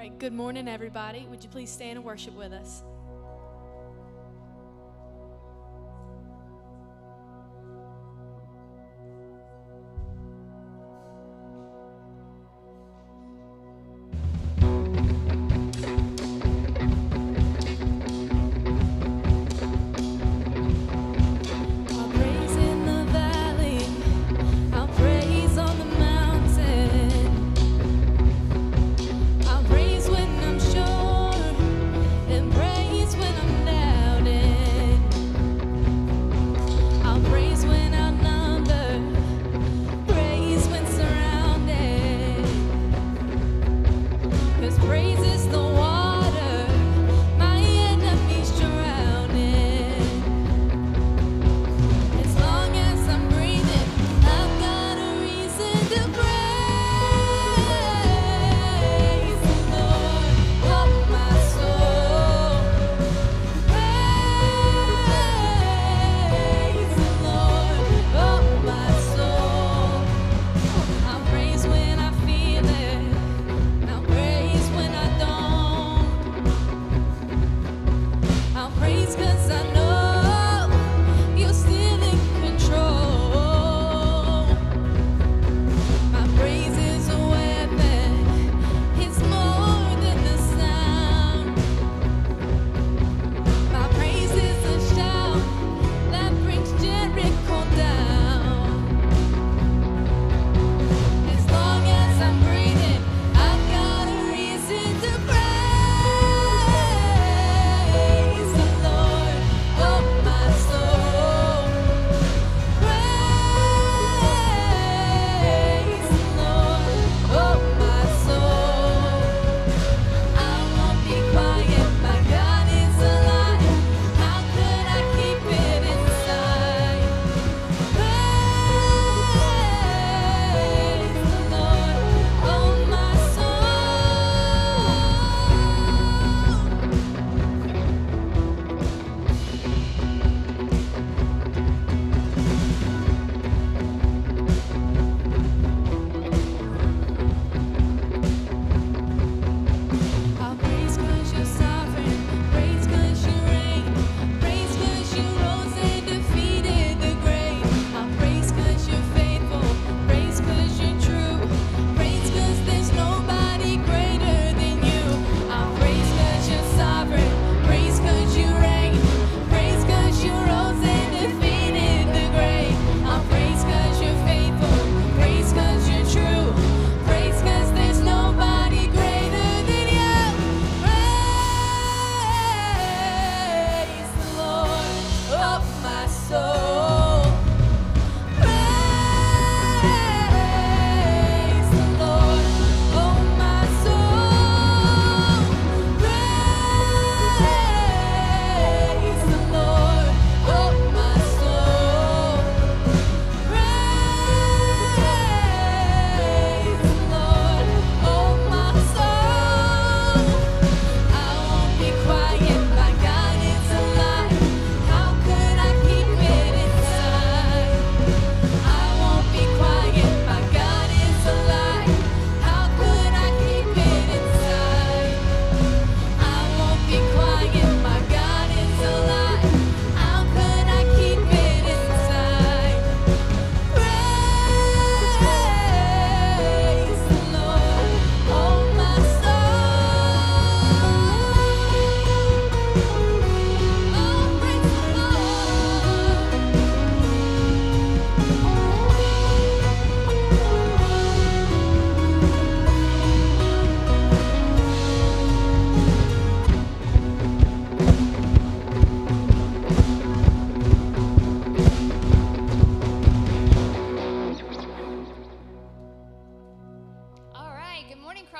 right, good morning, everybody. Would you please stand and worship with us?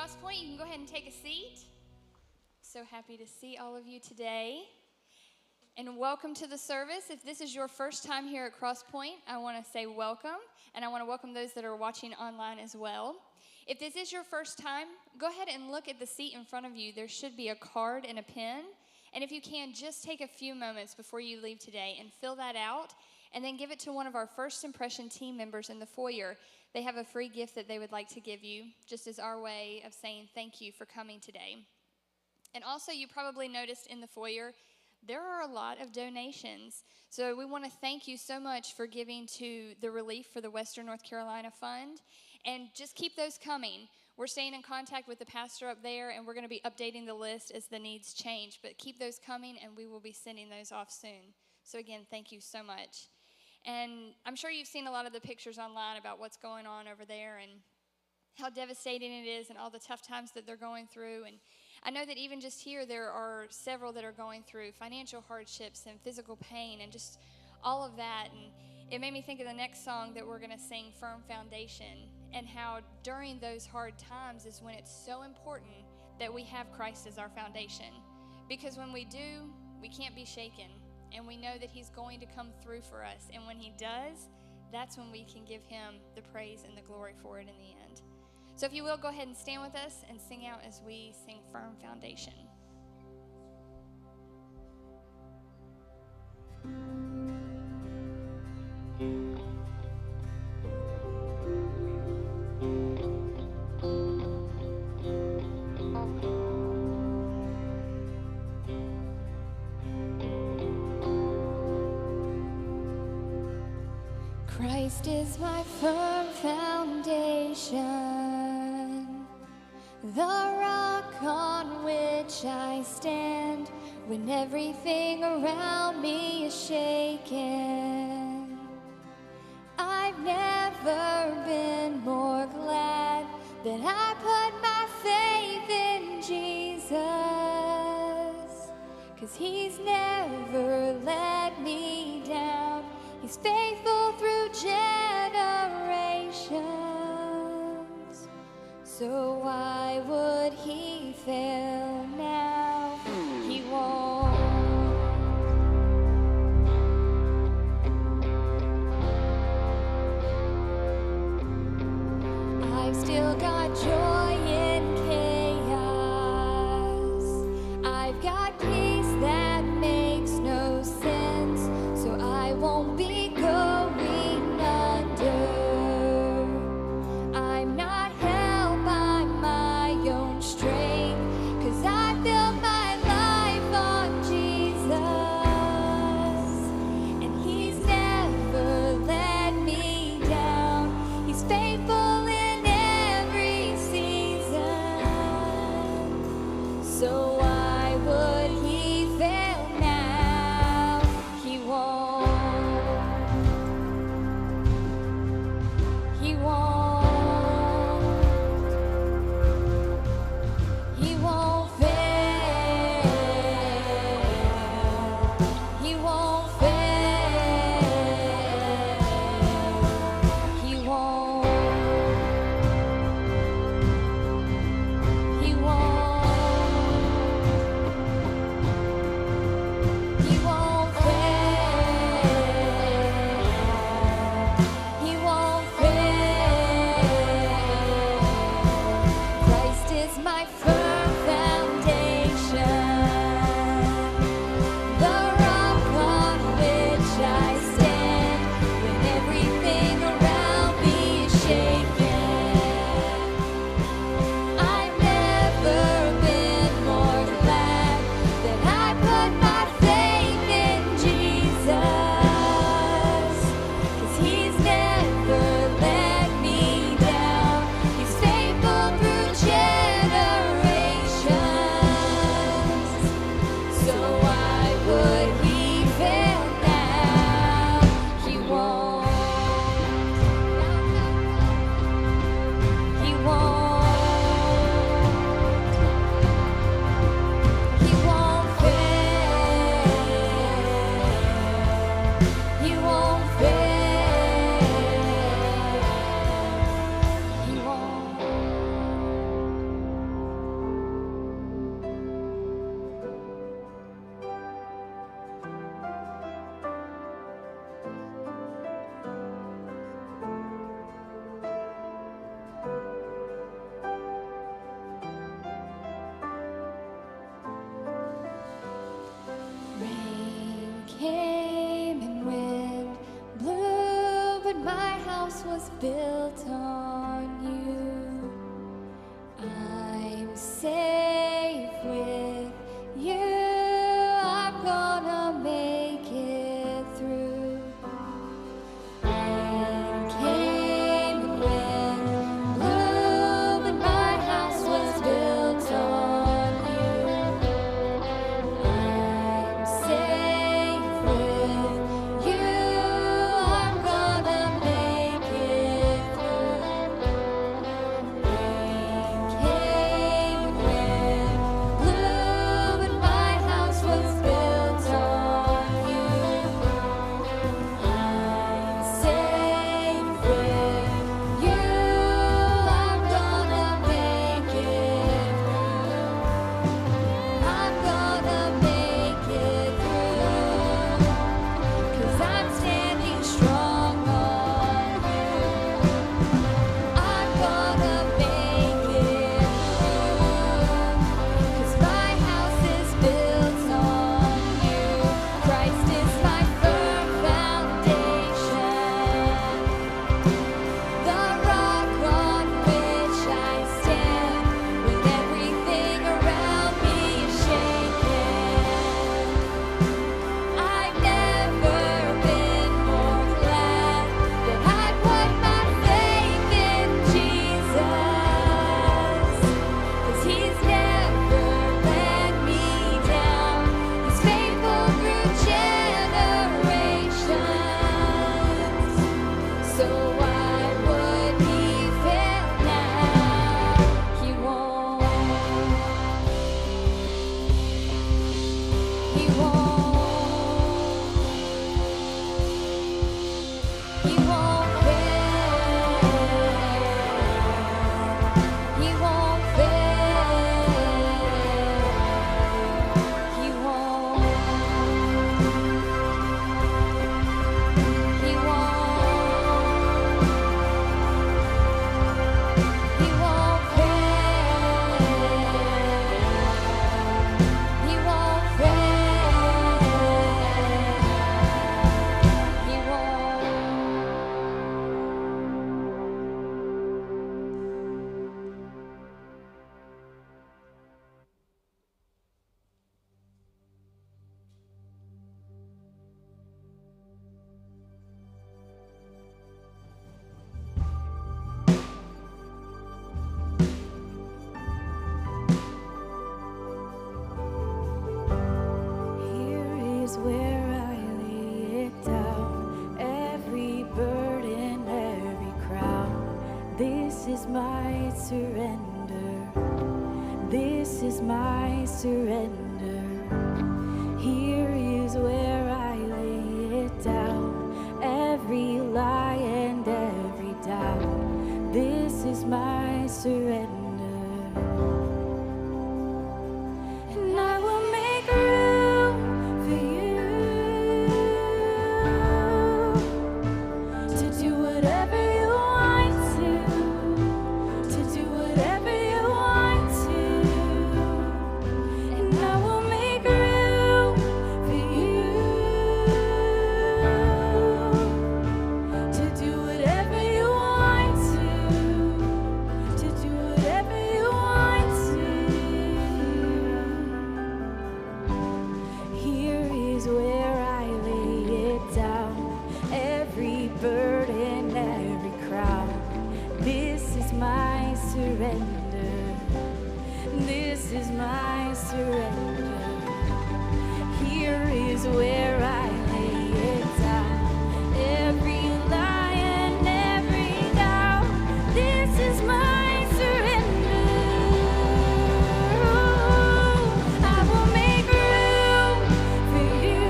CrossPointe, you can go ahead and take a seat. So happy to see all of you today. And welcome to the service. If this is your first time here at CrossPointe, I want to say welcome. And I want to welcome those that are watching online as well. If this is your first time, go ahead and look at the seat in front of you. There should be a card and a pen. And if you can, just take a few moments before you leave today and fill that out. and then give it to one of our First Impression team members in the foyer. They have a free gift that they would like to give you, just as our way of saying thank you for coming today. And also, you probably noticed in the foyer, there are a lot of donations. So we want to thank you so much for giving to the Relief for the Western North Carolina Fund. And just keep those coming. We're staying in contact with the pastor up there, and we're going to be updating the list as the needs change. But keep those coming, and we will be sending those off soon. So again, thank you so much. And I'm sure you've seen a lot of the pictures online about what's going on over there and how devastating it is and all the tough times that they're going through. And I know that even just here there are several that are going through financial hardships and physical pain and just all of that. And it made me think of the next song that we're going to sing, Firm Foundation, and how during those hard times is when it's so important that we have Christ as our foundation. Because when we do, we can't be shaken. And we know that he's going to come through for us. And when he does, that's when we can give him the praise and the glory for it in the end. So if you will, go ahead and stand with us and sing out as we sing Firm Foundation. Christ is my firm foundation, the rock on which I stand when everything around me is shaken. I've never been more glad that I put my faith in Jesus, 'cause he's never let me down. He's faithful through generations. So why would he fail now? He won't. I've still got joy in chaos. I've got peace that makes no sense. So I won't be going under. I'm not held by my own strength, 'cause I built my life on Jesus, and he's never let me down. He's faithful in every season. on you. I'm safe with you. I'm gonna make it through. And came the wind, blew, and my house was built on you. I'm safe with you. I'm gonna make it through. Rain came, wind blew, and my house was built on you. I'm safe with you. I'm gonna make it through. I'm gonna make it through. 'Cause I'm standing strong on you. I'm gonna make it through. 'Cause my house is built on you. Christ is my firm foundation, the rock on which I stand when everything around me is shaken. I've never been more glad that I put my faith in Jesus. 'Cause He's never let me down. He's faithful through generations. So why would He fail now? He won't. He won't. He won't fail. He won't fail. He won't. He won't. He won't fail. He won't fail. He won't. Here is where I lay it down, every burden, every crown. This is my surrender. This is my surrender. Here is where I lay it down, every lie and every doubt. This is my surrender. And I will make room for you to do whatever you want to do whatever you want to. And I will make room for you to do whatever you want to do whatever you want to. Here is where I lay it down, every burden, every crown. This is my surrender. This is my surrender. Here is where I lay it down, every lie and every doubt. This is my surrender. I will make room for you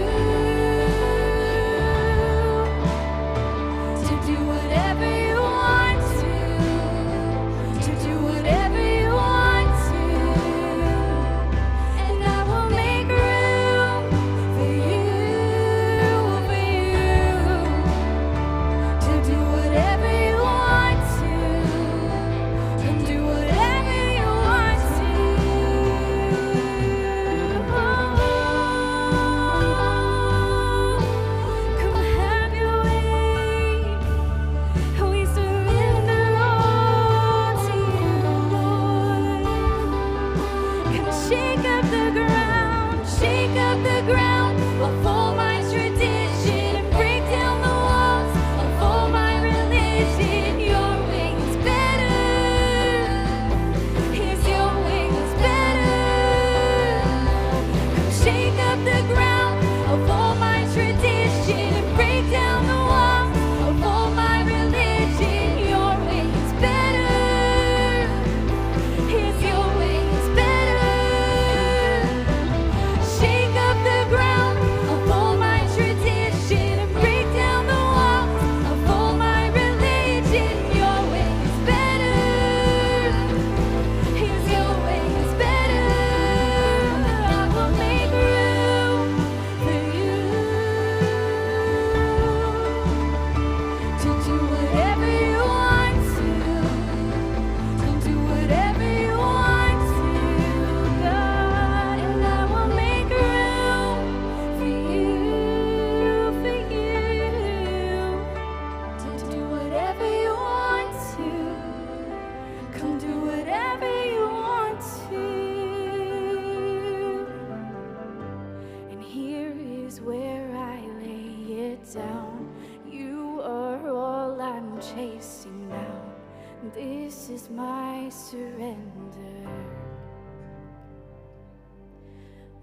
to do whatever you want to do whatever you want to. And I will make room for you This is my surrender.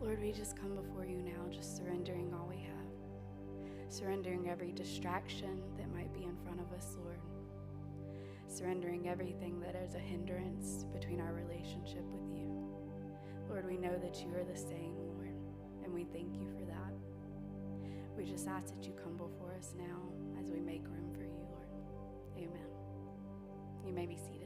Lord, we just come before you now, just surrendering all we have. Surrendering every distraction that might be in front of us, Lord. Surrendering everything that is a hindrance between our relationship with you. Lord, we know that you are the same, Lord, and we thank you for that. We just ask that you come before us now as we make room for you, Lord. Amen. You may be seated.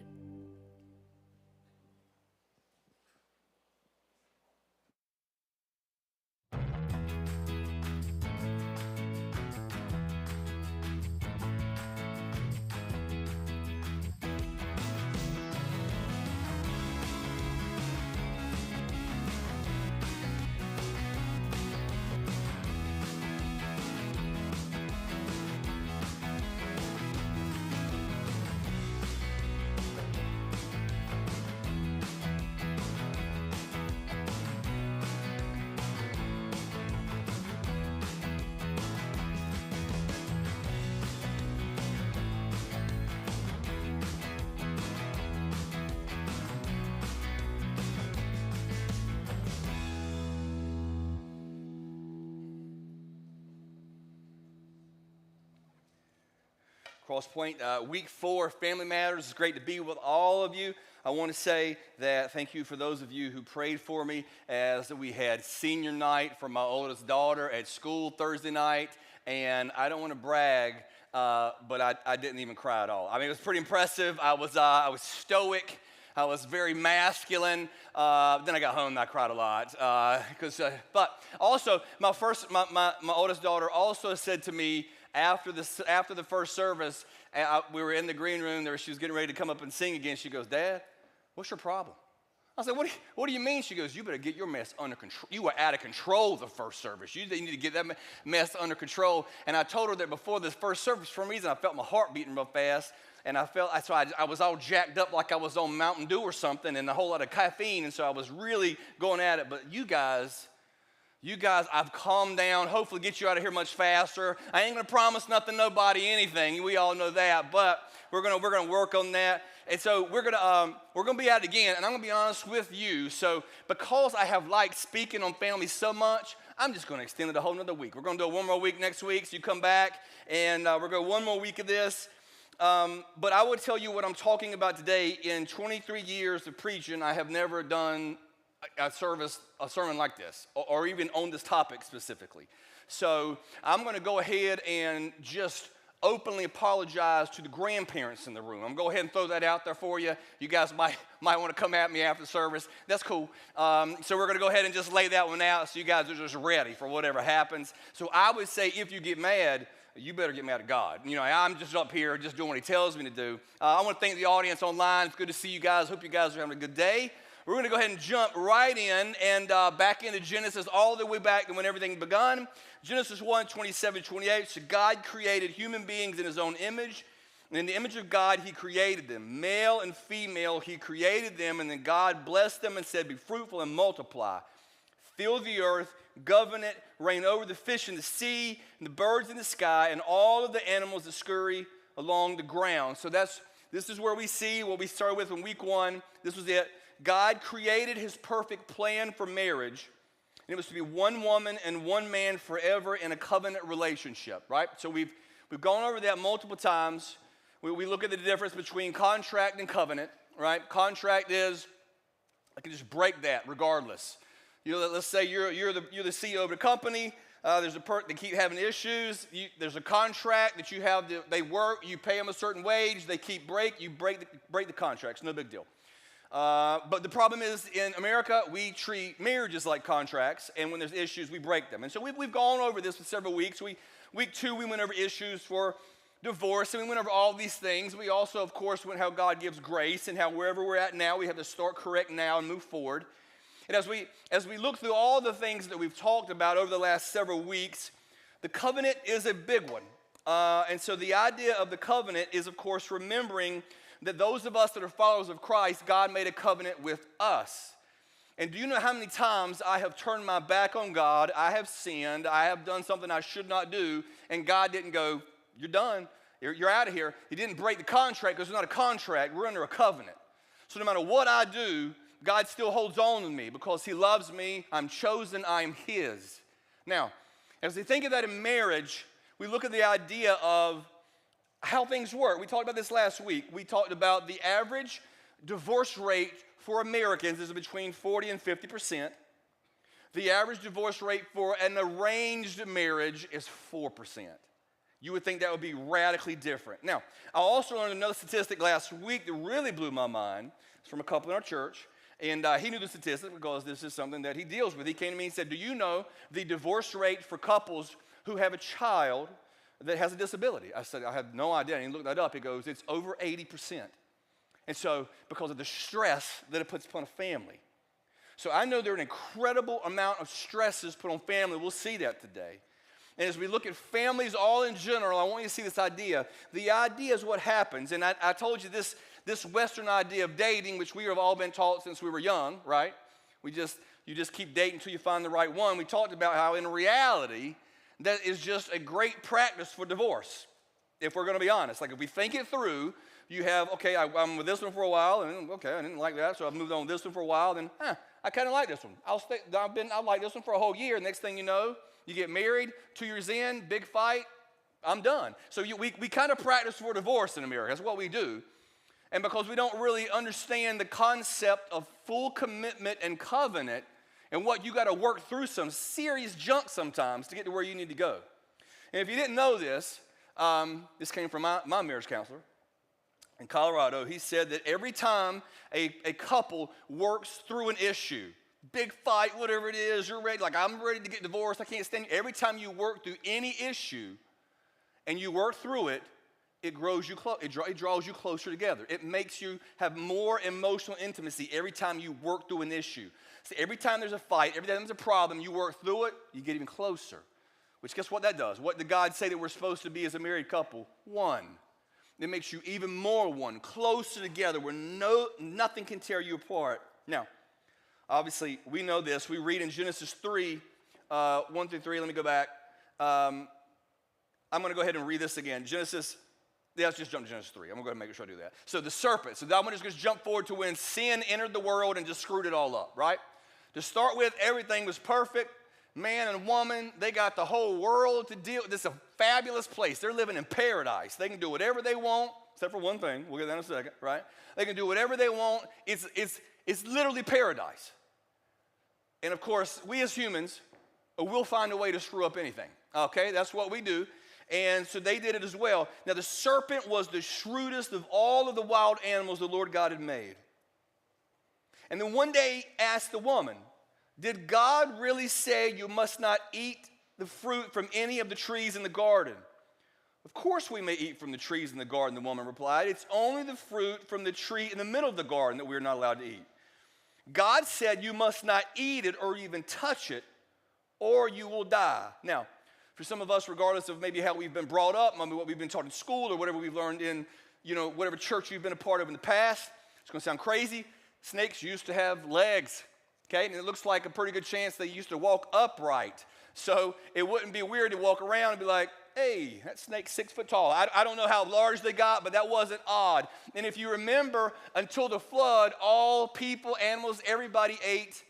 CrossPointe, week 4, Family Matters. It's great to be with all of you. I want to say that thank you for those of you who prayed for me as we had senior night for my oldest daughter at school Thursday night. And I don't want to brag, but I didn't even cry at all. I mean, it was pretty impressive. I was stoic. I was very masculine. Then I got home and I cried a lot. But also, my oldest daughter also said to me, after the first service, we were in the green room there. She was getting ready to come up and sing again. She goes, "Dad, what's your problem?" I said, what do you mean? She goes, "You better get your mess under control. You were out of control the first service. You need to get that mess under control." And I told her that before this first service, for some reason, I felt my heart beating real fast. And I was all jacked up like I was on Mountain Dew or something and a whole lot of caffeine. And so I was really going at it. But you guys, I've calmed down, hopefully get you out of here much faster. I ain't going to promise nobody anything. We all know that, but we're going to work on that. And so we're going to be at it again, and I'm going to be honest with you. So because I have liked speaking on family so much, I'm just going to extend it a whole nother week. We're going to do it one more week next week, so you come back, and we're going to one more week of this. But I would tell you what I'm talking about today. In 23 years of preaching, I have never done a sermon like this, or even on this topic specifically. So I'm going to go ahead and just openly apologize to the grandparents in the room. I'm going to go ahead and throw that out there for you. You guys might want to come at me after the service. That's cool. So we're going to go ahead and just lay that one out so you guys are just ready for whatever happens. So I would say if you get mad, you better get mad at God. You know, I'm just up here just doing what he tells me to do. I want to thank the audience online. It's good to see you guys. Hope you guys are having a good day. We're going to go ahead and jump right in and back into Genesis all the way back to when everything begun. Genesis 1, 27, 28. So God created human beings in his own image. And in the image of God, he created them. Male and female, he created them. And then God blessed them and said, "Be fruitful and multiply. Fill the earth, govern it, reign over the fish in the sea, and the birds in the sky, and all of the animals that scurry along the ground." So this is where we see what we started with in week 1. This was it. God created his perfect plan for marriage, and it was to be one woman and one man forever in a covenant relationship, right? So we've gone over that multiple times. We look at the difference between contract and covenant, right? Contract is, I can just break that regardless. You know, let's say you're the CEO of the company. There's they keep having issues. There's a contract that you have. They work. You pay them a certain wage. They you break the contracts. No big deal. But the problem is in America, we treat marriages like contracts, and when there's issues, we break them. And so we've gone over this for several weeks. Week 2, we went over issues for divorce, and we went over all these things. We also, of course, went how God gives grace and how wherever we're at now, we have to start correct now and move forward. And as we look through all the things that we've talked about over the last several weeks, the covenant is a big one. And so the idea of the covenant is, of course, remembering that those of us that are followers of Christ, God made a covenant with us. And do you know how many times I have turned my back on God, I have sinned, I have done something I should not do, and God didn't go, "You're done." You're out of here. He didn't break the contract because it's not a contract. We're under a covenant. So no matter what I do, God still holds on to me because he loves me. I'm chosen. I'm his. Now, as we think of that in marriage, we look at the idea of how things work. We talked about this last week. We talked about the average divorce rate for Americans is between 40 and 50%. The average divorce rate for an arranged marriage is 4%. You would think that would be radically different. Now, I also learned another statistic last week that really blew my mind. It's from a couple in our church. And he knew the statistic because this is something that he deals with. He came to me and said, do you know the divorce rate for couples who have a child that has a disability? I said, I have no idea. And he looked that up. He goes, it's over 80%. And so, because of the stress that it puts upon a family. So I know there are an incredible amount of stresses put on family. We'll see that today. And as we look at families all in general, I want you to see this idea. The idea is what happens. And I told you this Western idea of dating, which we have all been taught since we were young, right? You just keep dating until you find the right one. We talked about how in reality, that is just a great practice for divorce, if we're going to be honest. Like if we think it through, you have, okay, I'm with this one for a while, and okay, I didn't like that, so I've moved on with this one for a while, then I kind of like this one. I like this one for a whole year. Next thing you know, you get married, 2 years in, big fight, I'm done. So we kind of practice for divorce in America. That's what we do. And because we don't really understand the concept of full commitment and covenant and what you got to work through some serious junk sometimes to get to where you need to go. And if you didn't know this, this came from my marriage counselor in Colorado. He said that every time a couple works through an issue, big fight, whatever it is, you're ready, like I'm ready to get divorced, I can't stand you. Every time you work through any issue and you work through it, it draws you closer together. It makes you have more emotional intimacy every time you work through an issue. So every time there's a fight, every time there's a problem, you work through it, you get even closer. Which guess what that does? What did God say that we're supposed to be as a married couple? One. It makes you even more one, closer together where nothing can tear you apart. Now, obviously, we know this. We read in Genesis 3, 1 through 3. Let me go back. I'm going to go ahead and read this again. Let's just jump to Genesis 3. I'm going to go ahead and make sure I do that. So the serpent. So I'm just going to jump forward to when sin entered the world and just screwed it all up, right? To start with, everything was perfect. Man and woman, they got the whole world to deal with. This is a fabulous place. They're living in paradise. They can do whatever they want, except for one thing. We'll get that in a second, right? They can do whatever they want. It's literally paradise. And of course, we as humans, we'll find a way to screw up anything. Okay, that's what we do. And so they did it as well. Now the serpent was the shrewdest of all of the wild animals the Lord God had made. And then one day asked the woman, did God really say you must not eat the fruit from any of the trees in the garden? Of course we may eat from the trees in the garden, the woman replied. It's only the fruit from the tree in the middle of the garden that we're not allowed to eat. God said you must not eat it or even touch it, or you will die. Now, for some of us, regardless of maybe how we've been brought up, maybe what we've been taught in school or whatever we've learned in, whatever church you've been a part of in the past, it's going to sound crazy. Snakes used to have legs. Okay, and it looks like a pretty good chance they used to walk upright. So it wouldn't be weird to walk around and be like, hey, that snake's 6 foot tall. I don't know how large they got, but that wasn't odd. And if you remember, until the flood, all people, animals, everybody ate,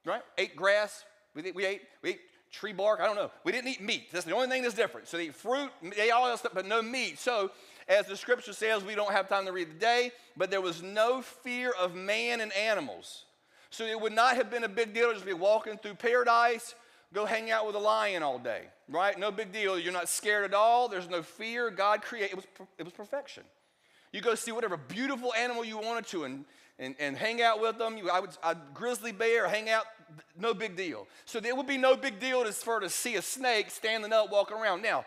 right? Ate grass. We ate tree bark. I don't know. We didn't eat meat. That's the only thing that's different. So they eat fruit, they ate all that stuff, but no meat. So as the scripture says, we don't have time to read today, but there was no fear of man and animals. So it would not have been a big deal to just be walking through paradise, go hang out with a lion all day, right? No big deal. You're not scared at all. There's no fear. God created, it was perfection. You go see whatever beautiful animal you wanted to and hang out with them. I'd grizzly bear, hang out, no big deal. So there would be no big deal for her to see a snake standing up, walking around. Now,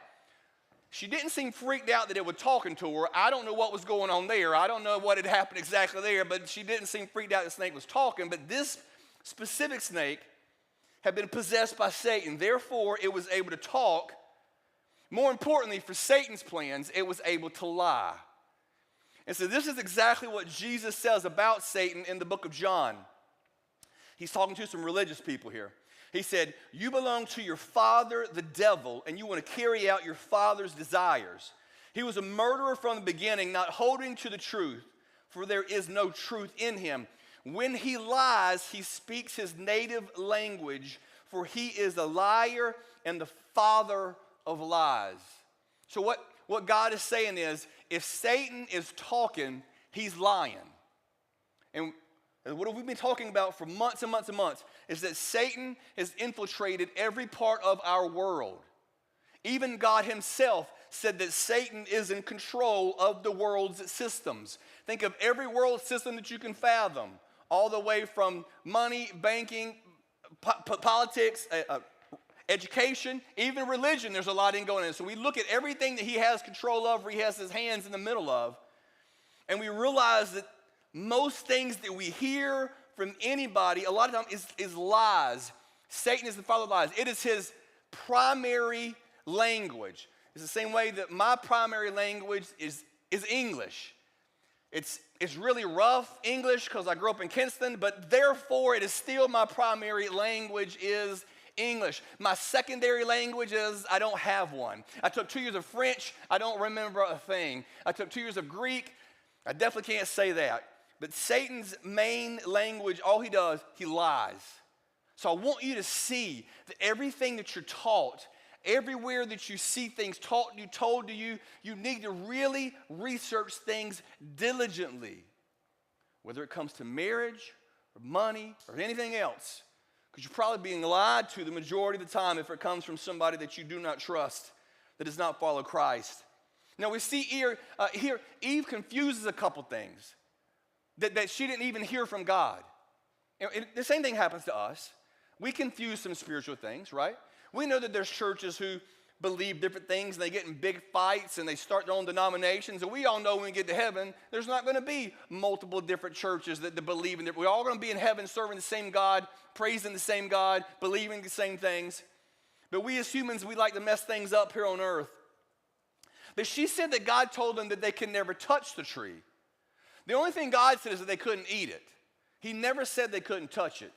she didn't seem freaked out that it was talking to her. I don't know what was going on there. I don't know what had happened exactly there, but she didn't seem freaked out the snake was talking. But this specific snake had been possessed by Satan. Therefore, it was able to talk. More importantly, for Satan's plans, it was able to lie. And so this is exactly what Jesus says about Satan in the book of John. He's talking to some religious people here. He said, you belong to your father, the devil, and you want to carry out your father's desires. He was a murderer from the beginning, not holding to the truth, for there is no truth in him. When he lies, he speaks his native language, for he is a liar and the father of lies. So what God is saying is, if Satan is talking, he's lying. And what have we been talking about for months and months and months is that Satan has infiltrated every part of our world. Even God himself said that Satan is in control of the world's systems. Think of every world system that you can fathom, all the way from money, banking, politics, education, even religion. There's a lot in going on. So we look at everything that he has control of, or he has his hands in the middle of, and we realize that most things that we hear from anybody, a lot of times, is lies. Satan is the father of lies. It is his primary language. It's the same way that my primary language is English. It's really rough English because I grew up in Kinston, but therefore it is still my primary language is English. My secondary language is I don't have one. I took 2 years of French. I don't remember a thing. I took 2 years of Greek. I definitely can't say that. But Satan's main language, all he does, he lies. So I want you to see that everything that you're taught, everywhere that you see things taught you, told to you, you need to really research things diligently, whether it comes to marriage or money or anything else, because you're probably being lied to the majority of the time if it comes from somebody that you do not trust, that does not follow Christ. Now we see here Eve confuses a couple things that she didn't even hear from God. And the same thing happens to us. We confuse some spiritual things, right? We know that there's churches who believe different things, and they get in big fights, and they start their own denominations, and we all know when we get to heaven, there's not going to be multiple different churches that believe in it. We're all going to be in heaven serving the same God, praising the same God, believing the same things. But we as humans, we like to mess things up here on earth. But she said that God told them that they can never touch the tree. The only thing God said is that they couldn't eat it. He never said they couldn't touch it.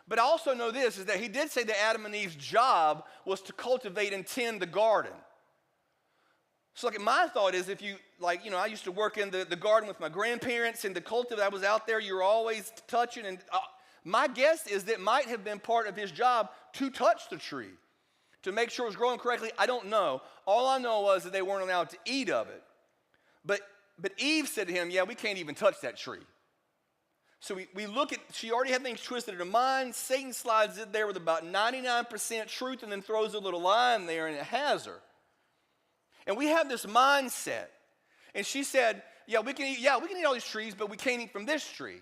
But I also know this, is that he did say that Adam and Eve's job was to cultivate and tend the garden. So my thought is if you, I used to work in the garden with my grandparents, and the cultivate, I was out there, you were always touching, and my guess is that it might have been part of his job to touch the tree, to make sure it was growing correctly. I don't know. All I know was that they weren't allowed to eat of it. But Eve said to him, yeah, we can't even touch that tree. So we look at, she already had things twisted in her mind. Satan slides in there with about 99% truth and then throws a little lie in there, and it has her. And we have this mindset. And she said, we can eat all these trees, but we can't eat from this tree.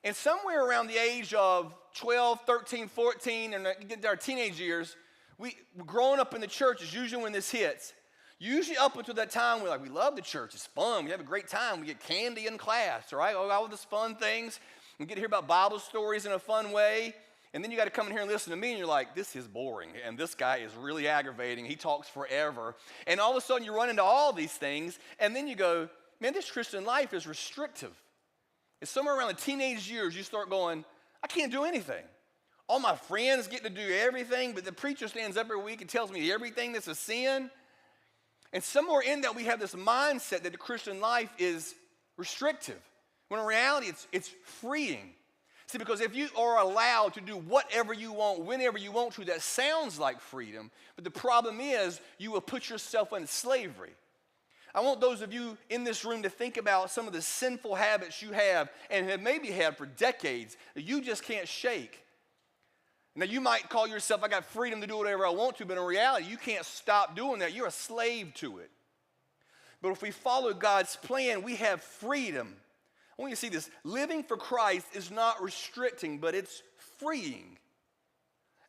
And somewhere around the age of 12, 13, 14, and get to our teenage years, we're growing up in the church is usually when this hits. Usually up until that time, we love the church. It's fun. We have a great time. We get candy in class, all right? All these fun things. We get to hear about Bible stories in a fun way. And then you got to come in here and listen to me, and you're like, this is boring. And this guy is really aggravating. He talks forever. And all of a sudden, you run into all these things. And then you go, man, this Christian life is restrictive. It's somewhere around the teenage years, you start going, I can't do anything. All my friends get to do everything, but the preacher stands up every week and tells me everything that's a sin. And somewhere in that, we have this mindset that the Christian life is restrictive, when in reality, it's freeing. See, because if you are allowed to do whatever you want, whenever you want to, that sounds like freedom. But the problem is, you will put yourself in slavery. I want those of you in this room to think about some of the sinful habits you have and have maybe had for decades that you just can't shake. Now, you might call yourself, I got freedom to do whatever I want to, but in reality, you can't stop doing that. You're a slave to it. But if we follow God's plan, we have freedom. I want you to see this. Living for Christ is not restricting, but it's freeing.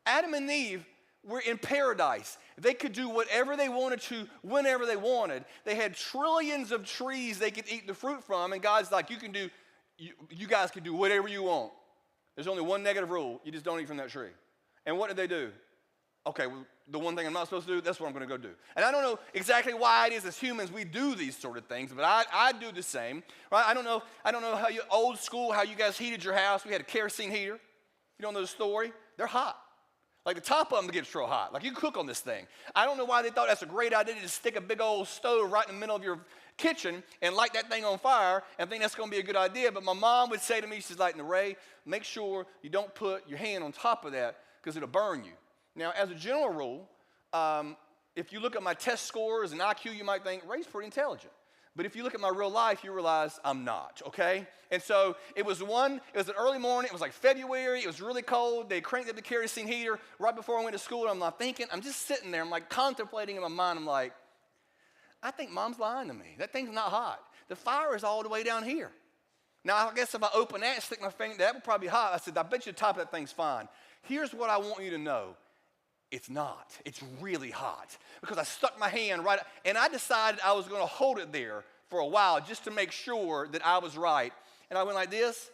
Adam and Eve were in paradise. They could do whatever they wanted to, whenever they wanted. They had trillions of trees they could eat the fruit from, and God's like, you guys can do whatever you want. There's only one negative rule. You just don't eat from that tree. And what did they do? Okay, well, the one thing I'm not supposed to do, that's what I'm going to go do. And I don't know exactly why it is as humans we do these sort of things, but I do the same. Right? I don't know how you old school, how you guys heated your house. We had a kerosene heater. You don't know the story? They're hot. Like the top of them gets real hot. Like you cook on this thing. I don't know why they thought that's a great idea to just stick a big old stove right in the middle of your kitchen and light that thing on fire and think that's going to be a good idea. But my mom would say to me, she's like, Ray, make sure you don't put your hand on top of that because it'll burn you. Now, as a general rule, if you look at my test scores and IQ, you might think, Ray's pretty intelligent. But if you look at my real life, you realize I'm not, okay? And so it was an early morning. It was like February. It was really cold. They cranked up the kerosene heater right before I went to school. And I'm not thinking. I'm just sitting there. I'm like contemplating in my mind. I'm like, I think Mom's lying to me. That thing's not hot. The fire is all the way down here. Now, I guess if I open that and stick my finger, that would probably be hot. I said, I bet you the top of that thing's fine. Here's what I want you to know. It's not. It's really hot because I stuck my hand right, and I decided I was going to hold it there for a while just to make sure that I was right. And I went like this,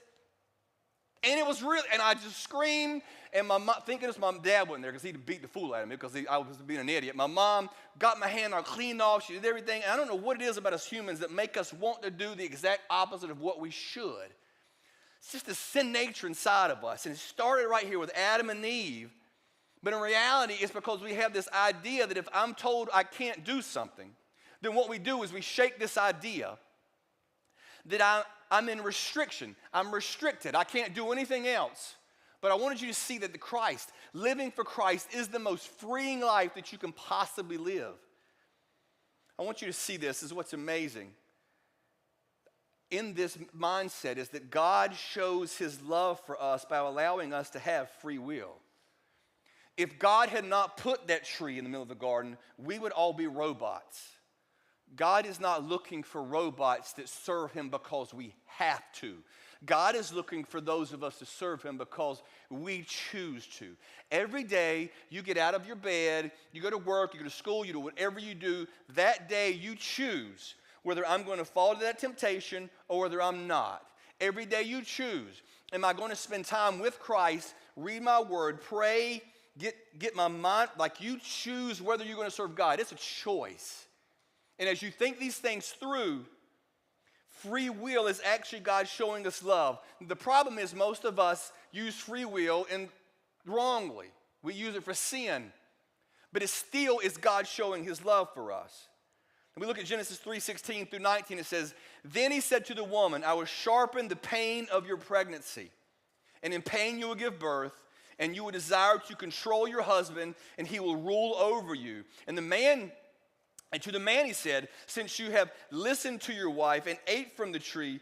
and it was really, and I just screamed, and my mom, thinking it's my dad wasn't there because he'd beat the fool out of me because I was being an idiot. My mom got my hand, I cleaned off, she did everything, and I don't know what it is about us humans that make us want to do the exact opposite of what we should. It's just the sin nature inside of us, and it started right here with Adam and Eve. But in reality, it's because we have this idea that if I'm told I can't do something, then what we do is we shake this idea that I'm in restriction. I'm restricted. I can't do anything else. But I wanted you to see that living for Christ is the most freeing life that you can possibly live. I want you to see this. This is what's amazing. In this mindset is that God shows his love for us by allowing us to have free will. If God had not put that tree in the middle of the garden, we would all be robots. God is not looking for robots that serve him because we have to. God is looking for those of us to serve him because we choose to. Every day you get out of your bed, you go to work, you go to school, you do whatever you do, that day you choose whether I'm going to fall to that temptation or whether I'm not. Every day you choose. Am I going to spend time with Christ, read my word, pray, get my mind, like you choose whether you're going to serve God. It's a choice. And as you think these things through, free will is actually God showing us love. The problem is most of us use free will wrongly. We use it for sin. But it still is God showing his love for us. And we look at Genesis 3:16 through 19. It says, Then he said to the woman, I will sharpen the pain of your pregnancy. And in pain you will give birth. And you will desire to control your husband, and he will rule over you. And to the man he said, Since you have listened to your wife and ate from the tree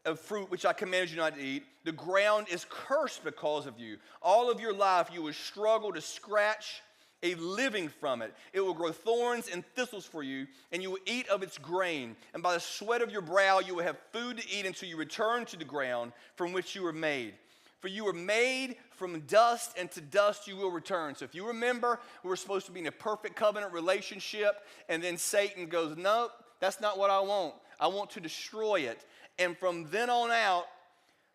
of fruit which I commanded you not to eat, the ground is cursed because of you. All of your life you will struggle to scratch a living from it. It will grow thorns and thistles for you, and you will eat of its grain. And by the sweat of your brow you will have food to eat until you return to the ground from which you were made. For you were made from dust, and to dust you will return. So if you remember, we were supposed to be in a perfect covenant relationship, and then Satan goes, nope, that's not what I want. I want to destroy it. And from then on out,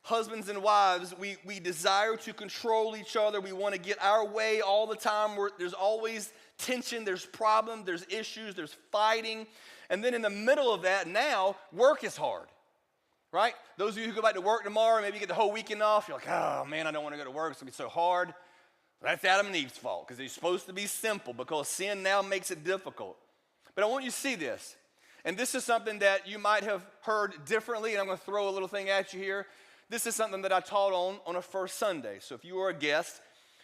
husbands and wives, we desire to control each other. We want to get our way all the time. There's always tension, there's problems, there's issues, there's fighting. And then in the middle of that, now, work is hard. Right? Those of you who go back to work tomorrow, maybe you get the whole weekend off, you're like, oh man, I don't want to go to work, it's going to be so hard. That's Adam and Eve's fault because they're supposed to be simple because sin now makes it difficult. But I want you to see this. And this is something that you might have heard differently, and I'm going to throw a little thing at you here. This is something that I taught on a first Sunday. So if you were a guest,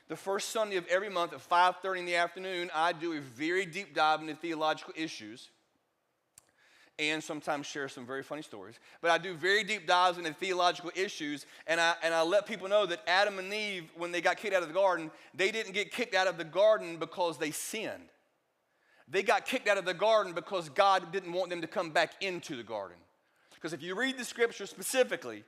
the first Sunday of every month at 5:30 in the afternoon, I do a very deep dive into theological issues. And sometimes share some very funny stories. But I do very deep dives into theological issues, and I let people know that Adam and Eve, when they got kicked out of the garden, they didn't get kicked out of the garden because they sinned. They got kicked out of the garden because God didn't want them to come back into the garden. Because if you read the scripture specifically,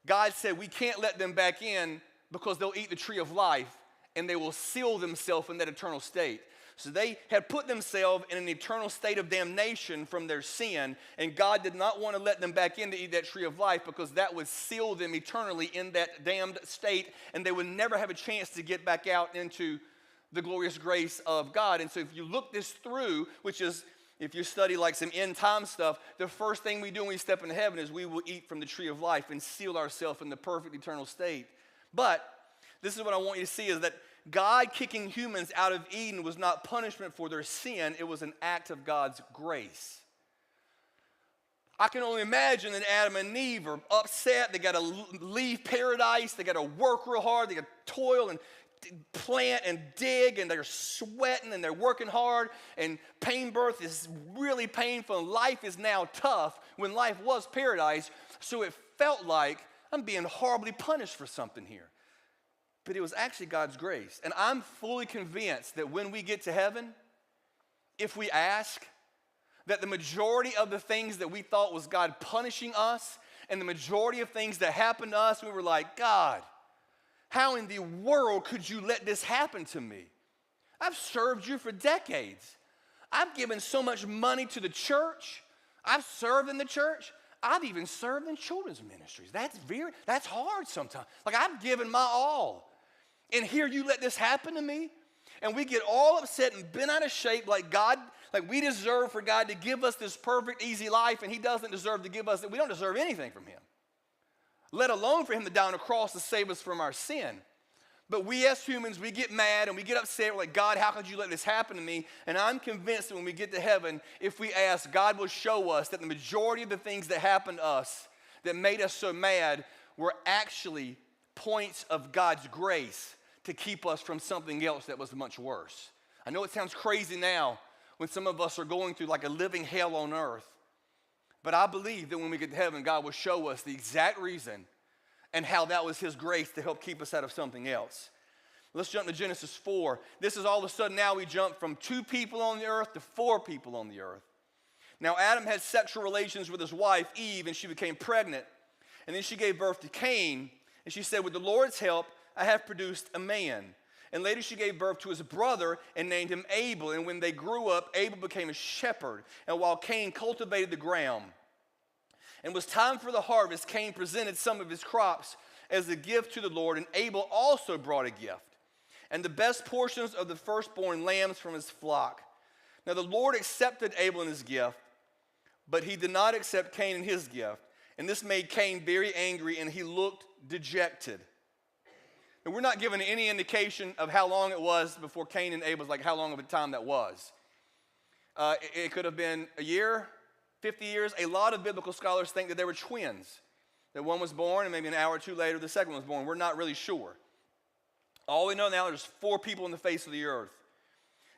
God said we can't let them back in because they'll eat the tree of life, and they will seal themselves in that eternal state. So they had put themselves in an eternal state of damnation from their sin, and God did not want to let them back in to eat that tree of life because that would seal them eternally in that damned state, and they would never have a chance to get back out into the glorious grace of God. And so if you look this through, which is, if you study like some end time stuff, the first thing we do when we step into heaven is we will eat from the tree of life and seal ourselves in the perfect eternal state. But this is what I want you to see is that God kicking humans out of Eden was not punishment for their sin, it was an act of God's grace. I can only imagine that Adam and Eve are upset. They got to leave paradise. They got to work real hard. They got to toil and plant and dig, and they're sweating and they're working hard. And pain birth is really painful, and life is now tough when life was paradise. So it felt like I'm being horribly punished for something here. But it was actually God's grace. And I'm fully convinced that when we get to heaven, if we ask, that the majority of the things that we thought was God punishing us, and the majority of things that happened to us, we were like, God, how in the world could you let this happen to me? I've served you for decades. I've given so much money to the church. I've served in the church. I've even served in children's ministries. That's hard sometimes. Like, I've given my all. And here you let this happen to me? And we get all upset and bent out of shape like we deserve for God to give us this perfect, easy life, and he doesn't deserve to give us it. We don't deserve anything from him, let alone for him to die on a cross to save us from our sin. But we as humans, we get mad and we get upset. We're like, God, how could you let this happen to me? And I'm convinced that when we get to heaven, if we ask, God will show us that the majority of the things that happened to us that made us so mad were actually points of God's grace to keep us from something else that was much worse. I know it sounds crazy now when some of us are going through like a living hell on earth, but I believe that when we get to heaven, God will show us the exact reason and how that was his grace to help keep us out of something else. Let's jump to Genesis 4. This is all of a sudden now we jump from 2 people on the earth to 4 people on the earth. Now Adam had sexual relations with his wife Eve, and she became pregnant, and then she gave birth to Cain, and she said, with the Lord's help, I have produced a man. And later she gave birth to his brother and named him Abel. And when they grew up, Abel became a shepherd, and while Cain cultivated the ground. And it was time for the harvest, Cain presented some of his crops as a gift to the Lord, and Abel also brought a gift, and the best portions of the firstborn lambs from his flock. Now the Lord accepted Abel and his gift, but he did not accept Cain and his gift. And this made Cain very angry, and he looked dejected. And we're not given any indication of how long it was before Cain and Abel, like how long of a time that was. It could have been a year, 50 years. A lot of biblical scholars think that they were twins, that one was born and maybe an hour or 2 later the second one was born. We're not really sure. All we know now, there's 4 people on the face of the earth.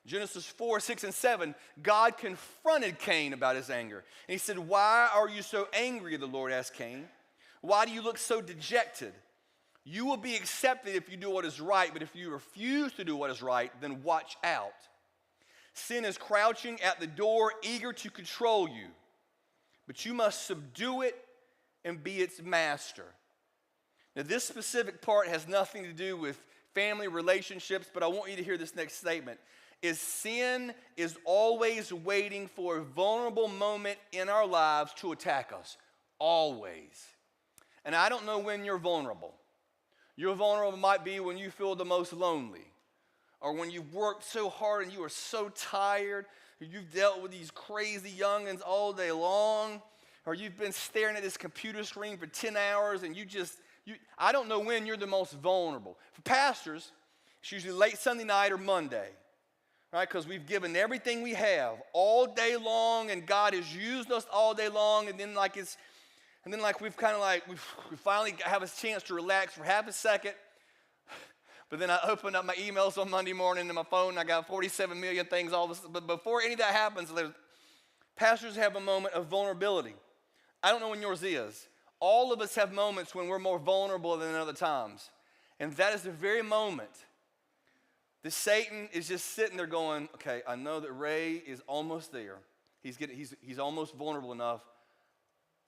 Genesis 4, 6, and 7, God confronted Cain about his anger. And he said, why are you so angry, the Lord asked Cain. Why do you look so dejected? You will be accepted if you do what is right, but if you refuse to do what is right, then watch out. Sin is crouching at the door, eager to control you, but you must subdue it and be its master. Now, this specific part has nothing to do with family relationships, but I want you to hear this next statement. Sin is always waiting for a vulnerable moment in our lives to attack us. Always. And I don't know when you're vulnerable. Your vulnerable might be when you feel the most lonely, or when you've worked so hard and you are so tired, or you've dealt with these crazy youngins all day long, or you've been staring at this computer screen for 10 hours and I don't know when you're the most vulnerable. For pastors, it's usually late Sunday night or Monday, right? Because we've given everything we have all day long, and God has used us all day long, and then we finally have a chance to relax for half a second. But then I open up my emails on Monday morning and my phone, and I got 47 million things all of a sudden. But before any of that happens, pastors have a moment of vulnerability. I don't know when yours is. All of us have moments when we're more vulnerable than other times. And that is the very moment that Satan is just sitting there going, okay, I know that Ray is almost there. He's almost vulnerable enough.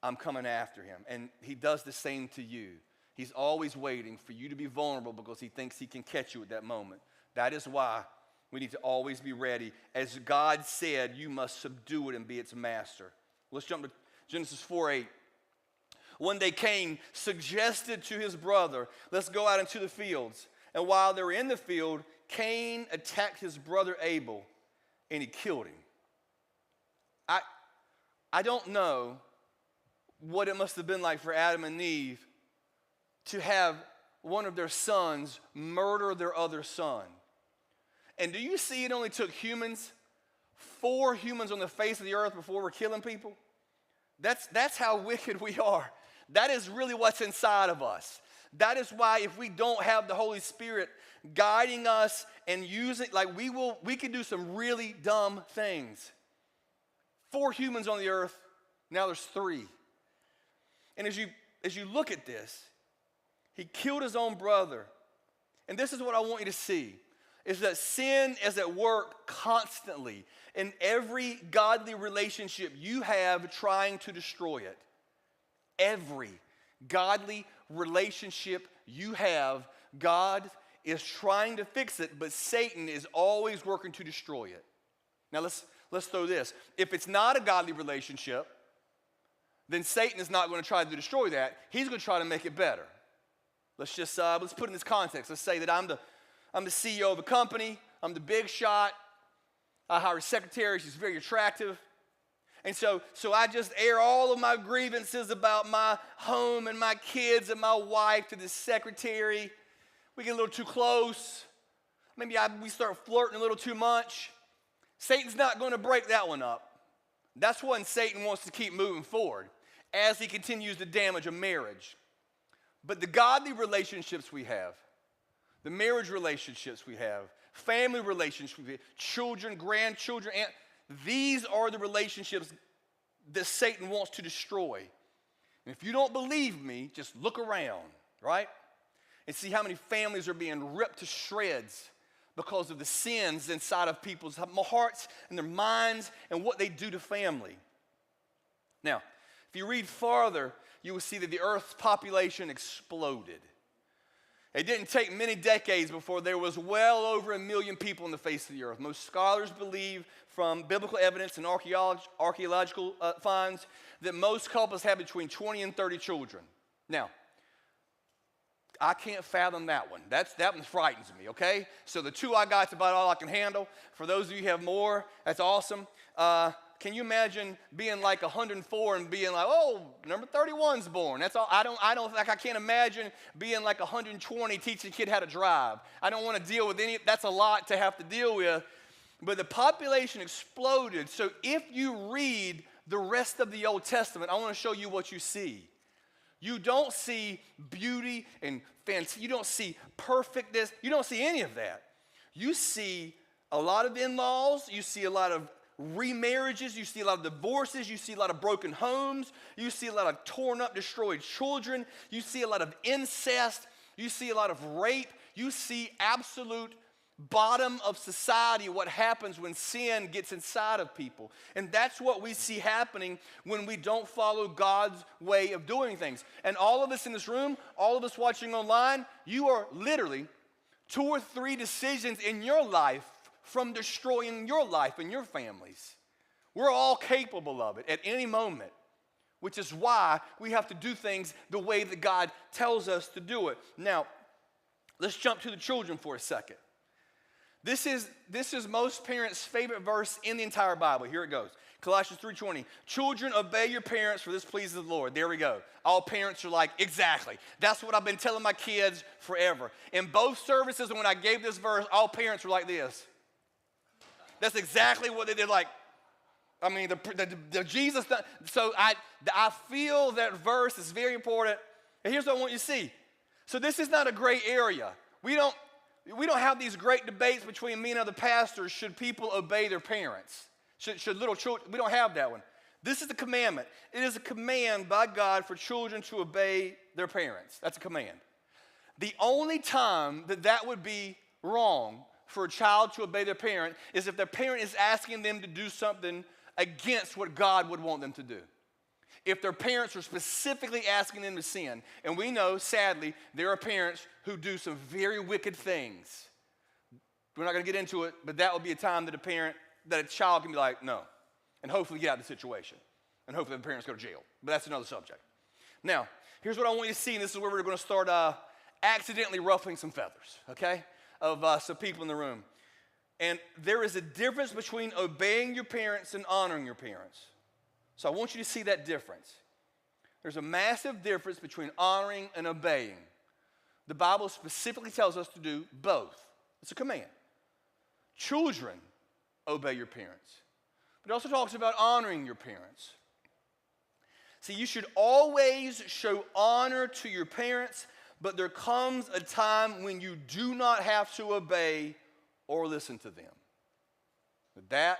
I'm coming after him. And he does the same to you. He's always waiting for you to be vulnerable because he thinks he can catch you at that moment. That is why we need to always be ready. As God said, you must subdue it and be its master. Let's jump to Genesis 4:8. One day Cain suggested to his brother, let's go out into the fields. And while they were in the field, Cain attacked his brother Abel, and he killed him. I don't know what it must have been like for Adam and Eve to have one of their sons murder their other son. And do you see it only took humans, 4 humans on the face of the earth before we're killing people? That's how wicked we are. That is really what's inside of us. That is why if we don't have the Holy Spirit guiding us and using, like we can do some really dumb things. 4 humans on the earth, now there's 3. And as you look at this, he killed his own brother. And this is what I want you to see, is that sin is at work constantly in every godly relationship you have trying to destroy it. Every godly relationship you have, God is trying to fix it, but Satan is always working to destroy it. Now let's throw this. If it's not a godly relationship, then Satan is not going to try to destroy that. He's going to try to make it better. Let's put it in this context. Let's say that I'm the CEO of a company. I'm the big shot. I hire a secretary. She's very attractive. And so I just air all of my grievances about my home and my kids and my wife to this secretary. We get a little too close. Maybe we start flirting a little too much. Satan's not going to break that one up. That's when Satan wants to keep moving forward as he continues to damage a marriage. But the godly relationships we have, the marriage relationships we have, family relationships we have, children, grandchildren, these are the relationships that Satan wants to destroy. And if you don't believe me, just look around, right? And see how many families are being ripped to shreds because of the sins inside of people's hearts and their minds and what they do to family. Now, if you read farther, you will see that the earth's population exploded. It didn't take many decades before there was well over 1 million people on the face of the earth. Most scholars believe from biblical evidence and archaeological finds that most couples have between 20 and 30 children. Now, I can't fathom that one. That one frightens me, okay? So the 2 I got is about all I can handle. For those of you who have more, that's awesome. Can you imagine being like 104 and being like, oh, number 31's born? That's all. I can't imagine being like 120 teaching a kid how to drive. I don't want to deal with any. That's a lot to have to deal with. But the population exploded. So if you read the rest of the Old Testament, I want to show you what you see. You don't see beauty and fancy. You don't see perfectness. You don't see any of that. You see a lot of in-laws. You see a lot of remarriages, you see a lot of divorces, you see a lot of broken homes, you see a lot of torn up, destroyed children, you see a lot of incest, you see a lot of rape, you see absolute bottom of society, what happens when sin gets inside of people. And that's what we see happening when we don't follow God's way of doing things. And all of us in this room, all of us watching online, you are literally 2 or 3 decisions in your life from destroying your life and your families. We're all capable of it at any moment, which is why we have to do things the way that God tells us to do it. Now, let's jump to the children for a second. This is most parents' favorite verse in the entire Bible. Here it goes. Colossians 3:20. Children, obey your parents, for this pleases the Lord. There we go. All parents are like, exactly. That's what I've been telling my kids forever. In both services, when I gave this verse, all parents were like this. That's exactly what they did. Like, I mean, the Jesus. So I feel that verse is very important. And here's what I want you to see. So this is not a gray area. We don't have these great debates between me and other pastors. Should people obey their parents? Should little children? We don't have that one. This is the commandment. It is a command by God for children to obey their parents. That's a command. The only time that would be wrong for a child to obey their parent is if their parent is asking them to do something against what God would want them to do. If their parents are specifically asking them to sin, and we know, sadly, there are parents who do some very wicked things. We're not going to get into it, but that would be a time that a child can be like, no, and hopefully get out of the situation, and hopefully the parents go to jail. But that's another subject. Now, here's what I want you to see, and this is where we're going to start accidentally ruffling some feathers, okay? Of some people in the room. And there is a difference between obeying your parents and honoring your parents. So I want you to see that difference. There's a massive difference between honoring and obeying. the Bible specifically tells us to do both. It's a command. Children, obey your parents. But it also talks about honoring your parents. See, you should always show honor to your parents, but there comes a time when you do not have to obey or listen to them. With that,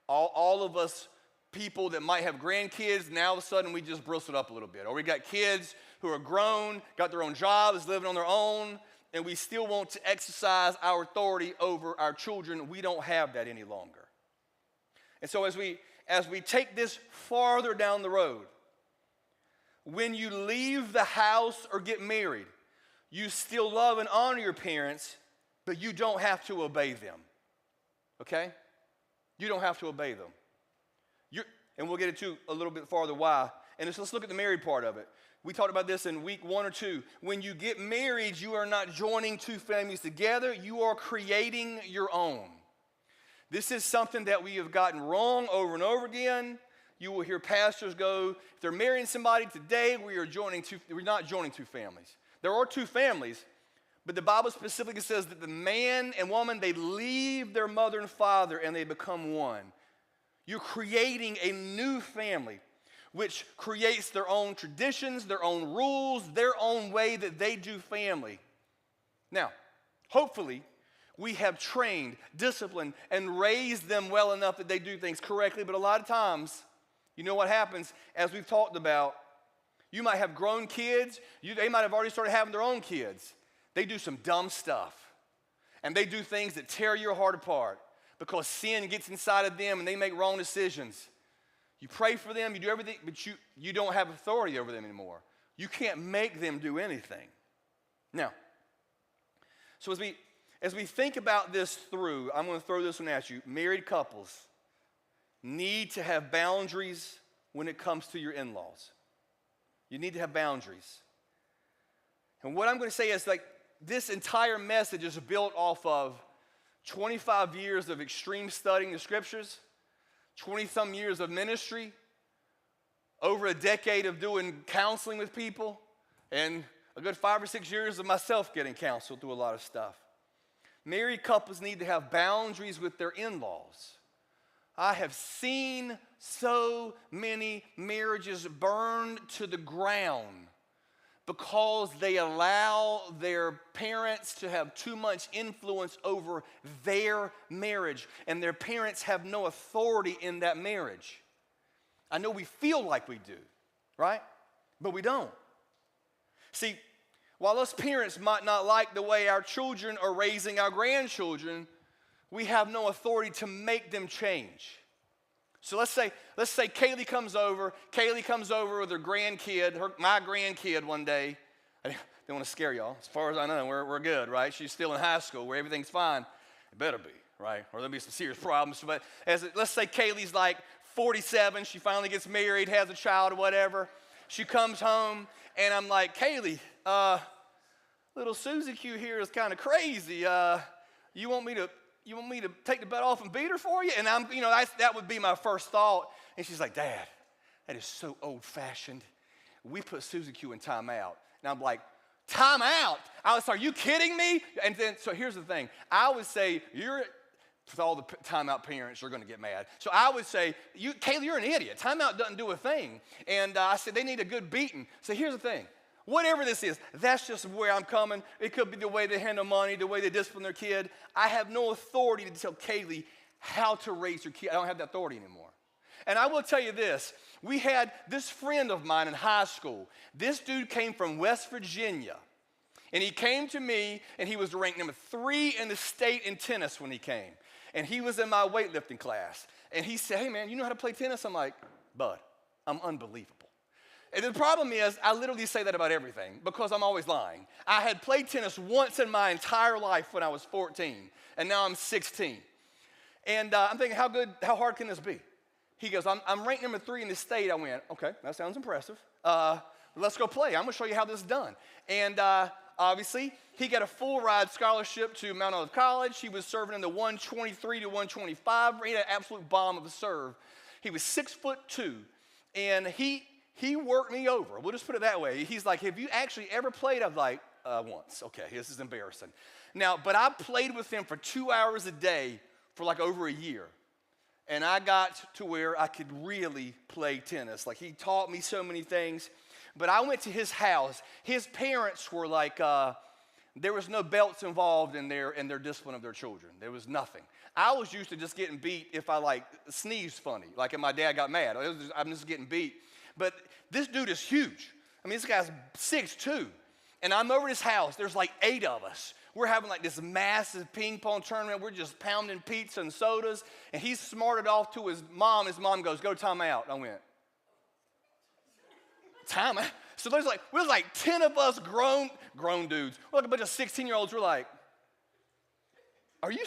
all of us people that might have grandkids, now all of a sudden we just bristled up a little bit. Or we got kids who are grown, got their own jobs, living on their own, and we still want to exercise our authority over our children. We don't have that any longer. And so as we take this farther down the road, when you leave the house or get married, you still love and honor your parents, but you don't have to obey them. Okay? You don't have to obey them. And we'll get into a little bit farther why. And let's look at the married part of it. We talked about this in week 1 or 2. When you get married, you are not joining two families together. You are creating your own. This is something that we have gotten wrong over and over again. You will hear pastors go, if they're marrying somebody today, we're not joining two families. There are two families, but the Bible specifically says that the man and woman, they leave their mother and father and they become one. You're creating a new family, which creates their own traditions, their own rules, their own way that they do family. Now, hopefully, we have trained, disciplined, and raised them well enough that they do things correctly, but a lot of times, you know what happens, as we've talked about, you might have grown kids, they might have already started having their own kids. They do some dumb stuff, and they do things that tear your heart apart because sin gets inside of them and they make wrong decisions. You pray for them, you do everything, but you don't have authority over them anymore. You can't make them do anything. Now, so as we think about this through, I'm going to throw this one at you. Married couples need to have boundaries when it comes to your in-laws. You need to have boundaries. And what I'm going to say is this entire message is built off of 25 years of extreme studying the scriptures, 20-some years of ministry, over a decade of doing counseling with people, and a good 5 or 6 years of myself getting counseled through a lot of stuff. Married couples need to have boundaries with their in-laws. I have seen so many marriages burned to the ground because they allow their parents to have too much influence over their marriage, and their parents have no authority in that marriage. I know we feel like we do, right? But we don't. See, while us parents might not like the way our children are raising our grandchildren, we have no authority to make them change. So let's say Kaylee comes over with her grandkid, my grandkid one day. I don't want to scare y'all. As far as I know, we're good, right? She's still in high school where everything's fine. It better be, right? Or there'll be some serious problems. But let's say Kaylee's like 47. She finally gets married, has a child or whatever. She comes home, and I'm like, Kaylee, little Susie Q here is kind of crazy. You want me to take the bed off and beat her for you? And that would be my first thought. And she's like, Dad, that is so old-fashioned. We put Susie Q in timeout. And I'm like, timeout? I was, are you kidding me? And then, so here's the thing. I would say, with all the timeout parents are going to get mad. So I would say, Kaylee, you're an idiot. Timeout doesn't do a thing. And I said, they need a good beating. So here's the thing. Whatever this is, that's just where I'm coming. It could be the way they handle money, the way they discipline their kid. I have no authority to tell Kaylee how to raise her kid. I don't have that authority anymore. And I will tell you this. We had this friend of mine in high school. This dude came from West Virginia. And he came to me, and he was ranked number 3 in the state in tennis when he came. And he was in my weightlifting class. And he said, hey, man, you know how to play tennis? I'm like, bud, I'm unbelievable. And the problem is, I literally say that about everything because I'm always lying. I had played tennis once in my entire life when I was 14, and now I'm 16. And I'm thinking, how hard can this be? He goes, I'm ranked number 3 in the state. I went, okay, that sounds impressive. Let's go play. I'm going to show you how this is done. And obviously, he got a full ride scholarship to Mount Olive College. He was serving in the 123 to 125. He had an absolute bomb of a serve. He was 6'2", and he worked me over. We'll just put it that way. He's like, have you actually ever played? I was like, once. Okay, this is embarrassing. Now, but I played with him for 2 hours a day for like over a year. And I got to where I could really play tennis. Like, he taught me so many things. But I went to his house. His parents were like, there was no belts involved in their discipline of their children. There was nothing. I was used to just getting beat if I like sneezed funny. Like if my dad got mad. I'm just getting beat. But this dude is huge. I mean, this guy's 6'2". And I'm over at his house. There's like 8 of us. We're having like this massive ping pong tournament. We're just pounding pizza and sodas. And he's smarted off to his mom. His mom goes, go timeout. I went, timeout? So there's like 10 of us grown dudes. We're like a bunch of 16-year-olds. We're like, are you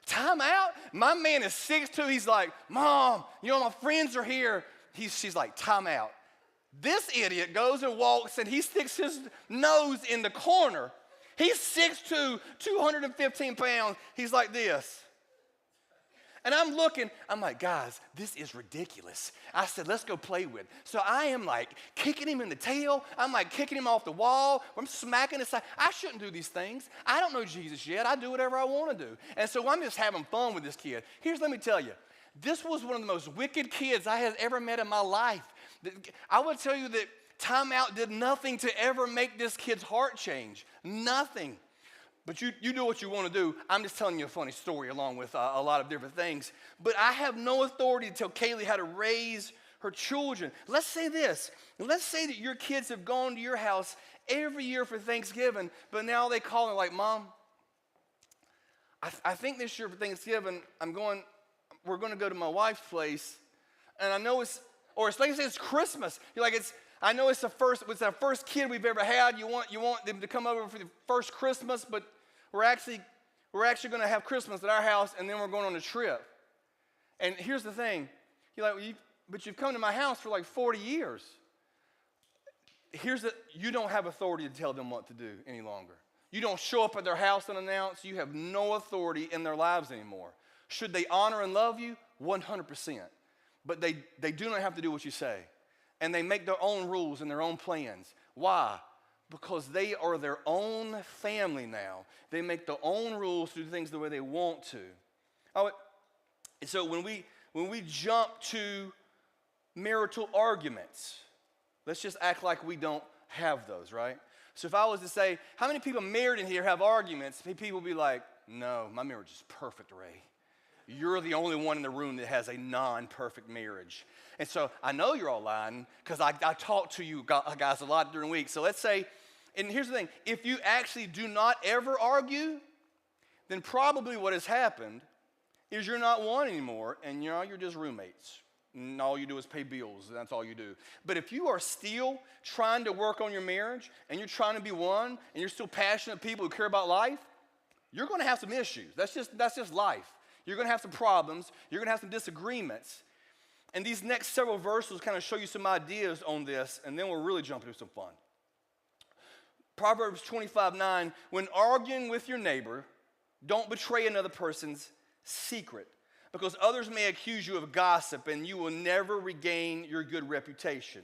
timeout? My man is 6'2". He's like, Mom, my friends are here. She's like, timeout. This idiot goes and walks and he sticks his nose in the corner. He's 6'2", 215 pounds. He's like this. And I'm looking, I'm like, guys, this is ridiculous. I said, let's go play with. So I am like kicking him in the tail. I'm like kicking him off the wall. I'm smacking his side. I shouldn't do these things. I don't know Jesus yet. I do whatever I want to do. And so I'm just having fun with this kid. Let me tell you, this was one of the most wicked kids I had ever met in my life. I would tell you that timeout did nothing to ever make this kid's heart change. Nothing. But you do what you want to do. I'm just telling you a funny story along with a lot of different things. But I have no authority to tell Kaylee how to raise her children. Let's say this. Let's say that your kids have gone to your house every year for Thanksgiving, but now they call and like, Mom, I think this year for Thanksgiving, we're going to go to my wife's place, and I know it's like it's Christmas. You're like, I know it's our first kid we've ever had. You want them to come over for the first Christmas, but we're actually going to have Christmas at our house, and then we're going on a trip. And here's the thing. You're like, but you've come to my house for like 40 years. You don't have authority to tell them what to do any longer. You don't show up at their house unannounced. You have no authority in their lives anymore. Should they honor and love you? 100%. But they do not have to do what you say. And they make their own rules and their own plans. Why? Because they are their own family now. They make their own rules, do things the way they want to. So when we jump to marital arguments, let's just act like we don't have those, right? So if I was to say, how many people married in here have arguments? People would be like, no, my marriage is perfect, Ray. You're the only one in the room that has a non-perfect marriage. And so I know you're all lying because I talk to you guys a lot during the week. So let's say, and here's the thing, if you actually do not ever argue, then probably what has happened is you're not one anymore and you're just roommates. And all you do is pay bills, and that's all you do. But if you are still trying to work on your marriage and you're trying to be one and you're still passionate people who care about life, you're going to have some issues. That's just life. You're going to have some problems. You're going to have some disagreements. And these next several verses kind of show you some ideas on this, and then we'll really jump into some fun. Proverbs 25:9, when arguing with your neighbor, don't betray another person's secret, because others may accuse you of gossip, and you will never regain your good reputation.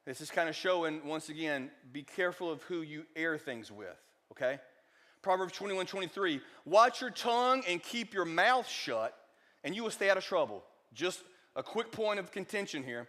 This is kind of showing, once again, be careful of who you air things with, okay? Proverbs 21:23, watch your tongue and keep your mouth shut, and you will stay out of trouble. Just a quick point of contention here.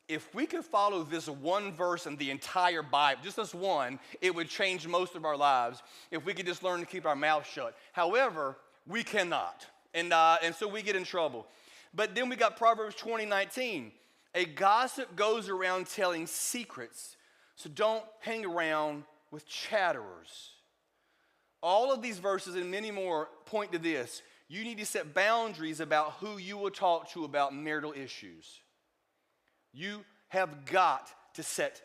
If we could follow this one verse in the entire Bible, just this one, it would change most of our lives if we could just learn to keep our mouth shut. However, we cannot, and so we get in trouble. But then we got Proverbs 20:19. A gossip goes around telling secrets, so don't hang around with chatterers. All of these verses and many more point to this. You need to set boundaries about who you will talk to about marital issues. You have got to set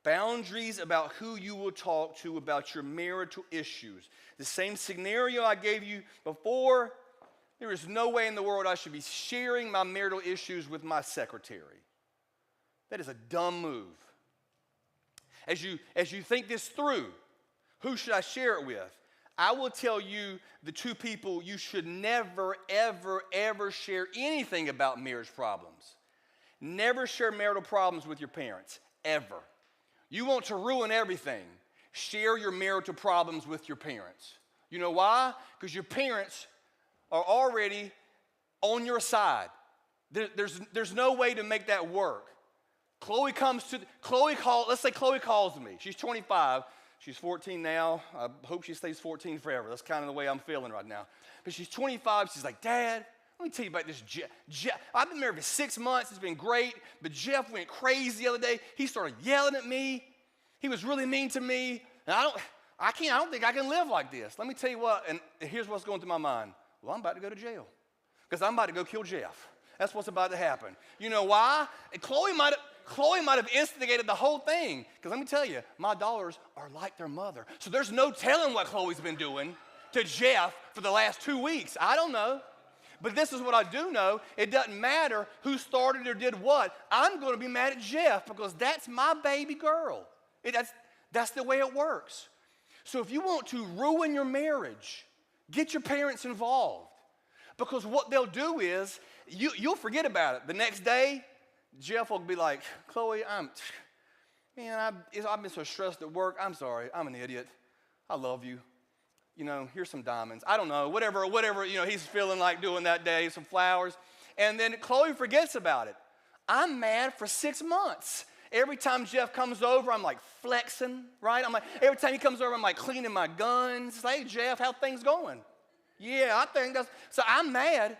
boundaries about who you will talk to about your marital issues. The same scenario I gave you before, there is no way in the world I should be sharing my marital issues with my secretary. That is a dumb move. As you think this through, who should I share it with? I will tell you the two people you should never, ever, ever share anything about marriage problems. Never share marital problems with your parents, ever. You want to ruin everything. share your marital problems with your parents. You know why? Because your parents are already on your side. There's no way to make that work. Let's say Chloe calls me. She's 25. She's 14 now. I hope she stays 14 forever. That's kind of the way I'm feeling right now. But she's 25. She's like, Dad, let me tell you about this Jeff. I've been married for 6 months. It's been great. But Jeff went crazy the other day. He started yelling at me. He was really mean to me. And I don't think I can live like this. Let me tell you what, and here's what's going through my mind. Well, I'm about to go to jail because I'm about to go kill Jeff. That's what's about to happen. You know why? And Chloe might have instigated the whole thing. Because let me tell you, my daughters are like their mother. So there's no telling what Chloe's been doing to Jeff for the last 2 weeks. I don't know. But this is what I do know. It doesn't matter who started or did what. I'm going to be mad at Jeff because that's my baby girl. That's the way it works. So if you want to ruin your marriage, get your parents involved. Because what they'll do is, you'll forget about it. The next day, Jeff will be like, Chloe, I've been so stressed at work. I'm sorry. I'm an idiot. I love you. Here's some diamonds. I don't know, whatever, he's feeling like doing that day, some flowers. And then Chloe forgets about it. I'm mad for 6 months. Every time Jeff comes over, I'm like flexing, right? Every time he comes over, I'm like cleaning my guns. It's like, hey, Jeff, how things going? Yeah, I think that's, so I'm mad.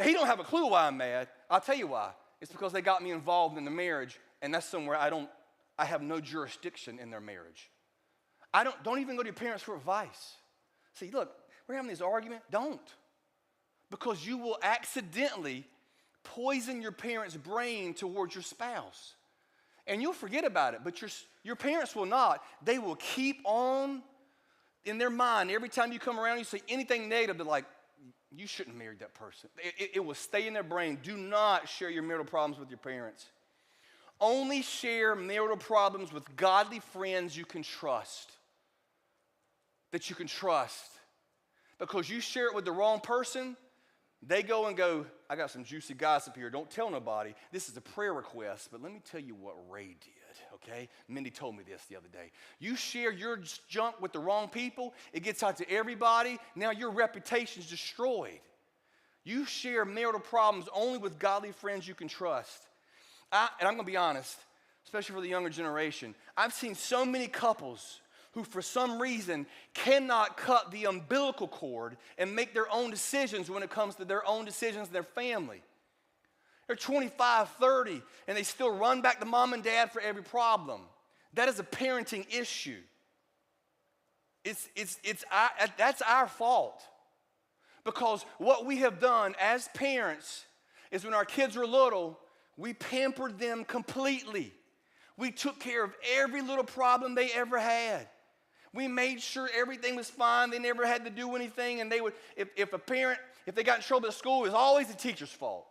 He don't have a clue why I'm mad. I'll tell you why. It's because they got me involved in the marriage, and that's somewhere I have no jurisdiction in their marriage. Don't even go to your parents for advice. See, look, we're having this argument. Don't. Because you will accidentally poison your parents' brain towards your spouse. And you'll forget about it, but your parents will not. They will keep on in their mind. Every time you come around, you say anything negative, they're like, you shouldn't have married that person. It will stay in their brain. Do not share your marital problems with your parents. Only share marital problems with godly friends you can trust. That you can trust. Because you share it with the wrong person, they go and go, I got some juicy gossip here. Don't tell nobody. This is a prayer request, but let me tell you what Ray did, okay? Mindy told me this the other day. You share your junk with the wrong people, it gets out to everybody. Now your reputation's destroyed. You share marital problems only with godly friends you can trust. And I'm going to be honest, especially for the younger generation. I've seen so many couples who for some reason cannot cut the umbilical cord and make their own decisions when it comes to their own decisions in their family. They're 25, 30, and they still run back to mom and dad for every problem. That is a parenting issue. That's our fault. Because what we have done as parents is when our kids were little, we pampered them completely. We took care of every little problem they ever had. We made sure everything was fine. They never had to do anything. And they would, if they got in trouble at school, it was always the teacher's fault.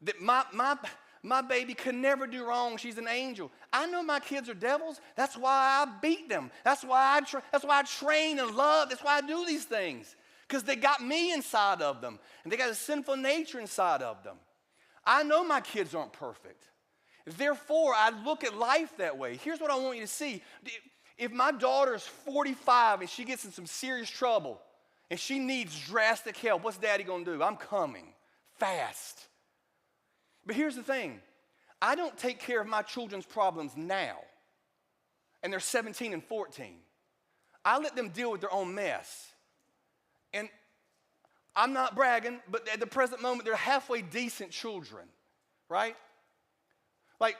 That my baby could never do wrong. She's an angel. I know my kids are devils. That's why I beat them. That's why I train and love. That's why I do these things. Because they got me inside of them. And they got a sinful nature inside of them. I know my kids aren't perfect. Therefore, I look at life that way. Here's what I want you to see. If my daughter's 45 and she gets in some serious trouble and she needs drastic help, what's daddy going to do? I'm coming fast. But here's the thing. I don't take care of my children's problems now. And they're 17 and 14. I let them deal with their own mess. And I'm not bragging, but at the present moment, they're halfway decent children, right? Like,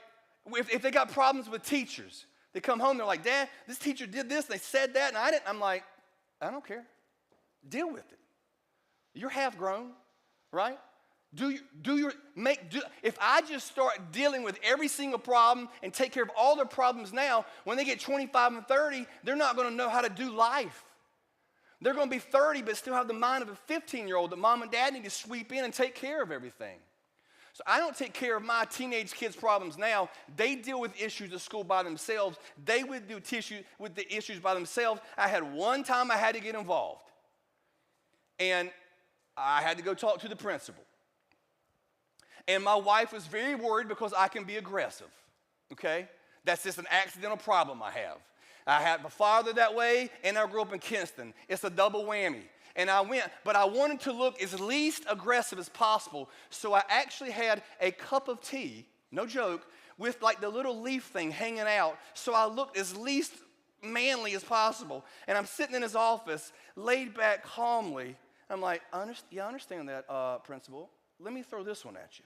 if they got problems with teachers, they come home, they're like, Dad, this teacher did this, they said that, and I didn't. I'm like, I don't care. Deal with it. You're half grown, right? If I just start dealing with every single problem and take care of all their problems now, when they get 25 and 30, they're not going to know how to do life. They're going to be 30 but still have the mind of a 15-year-old that mom and dad need to sweep in and take care of everything. So I don't take care of my teenage kids' problems now. They deal with issues at school by themselves. They would do with the issues by themselves. I had one time I had to get involved. And I had to go talk to the principal. And my wife was very worried because I can be aggressive, okay? That's just an accidental problem I have. I had my father that way, and I grew up in Kinston. It's a double whammy. And I went, but I wanted to look as least aggressive as possible. So I actually had a cup of tea, no joke, with like the little leaf thing hanging out. So I looked as least manly as possible. And I'm sitting in his office, laid back calmly. I'm like, I understand that, principal. Let me throw this one at you.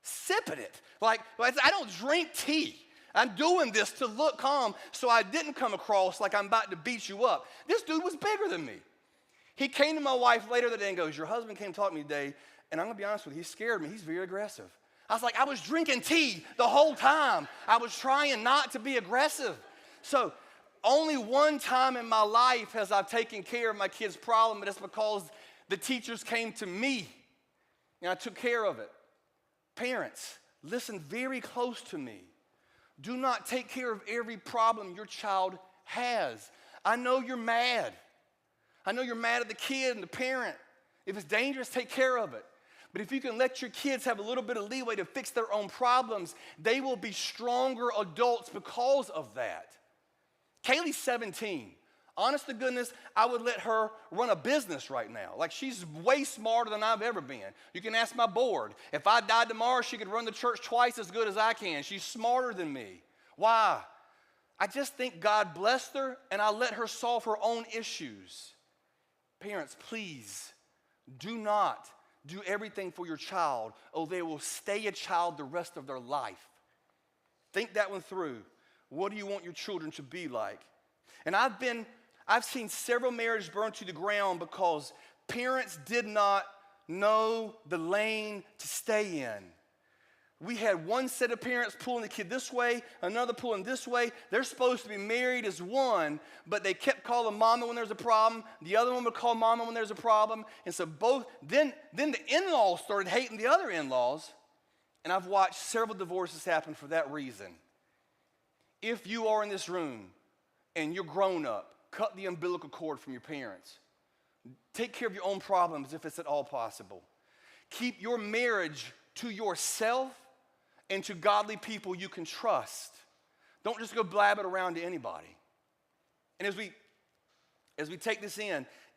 Sipping it. Like, I don't drink tea. I'm doing this to look calm so I didn't come across like I'm about to beat you up. This dude was bigger than me. He came to my wife later that day and goes, your husband came to talk to me today, and I'm going to be honest with you, he scared me. He's very aggressive. I was like, I was drinking tea the whole time. I was trying not to be aggressive. So only one time in my life has I taken care of my kid's problem, but it's because the teachers came to me, and I took care of it. Parents, listen very close to me. Do not take care of every problem your child has. I know you're mad. I know you're mad at the kid and the parent. If it's dangerous, take care of it. But if you can let your kids have a little bit of leeway to fix their own problems, they will be stronger adults because of that. Kaylee's 17. Honest to goodness, I would let her run a business right now. Like, she's way smarter than I've ever been. You can ask my board. If I died tomorrow, she could run the church twice as good as I can. She's smarter than me. Why? I just think God blessed her, and I let her solve her own issues. Parents, please do not do everything for your child, or they will stay a child the rest of their life. Think that one through. What do you want your children to be like? And I've seen several marriages burn to the ground because parents did not know the lane to stay in. We had one set of parents pulling the kid this way, another pulling this way. They're supposed to be married as one, but they kept calling mama when there's a problem. The other one would call mama when there's a problem. And so then the in-laws started hating the other in-laws. And I've watched several divorces happen for that reason. If you are in this room and you're grown up, cut the umbilical cord from your parents. Take care of your own problems if it's at all possible. Keep your marriage to yourself and to godly people you can trust. Don't just go blab it around to anybody. And as we take this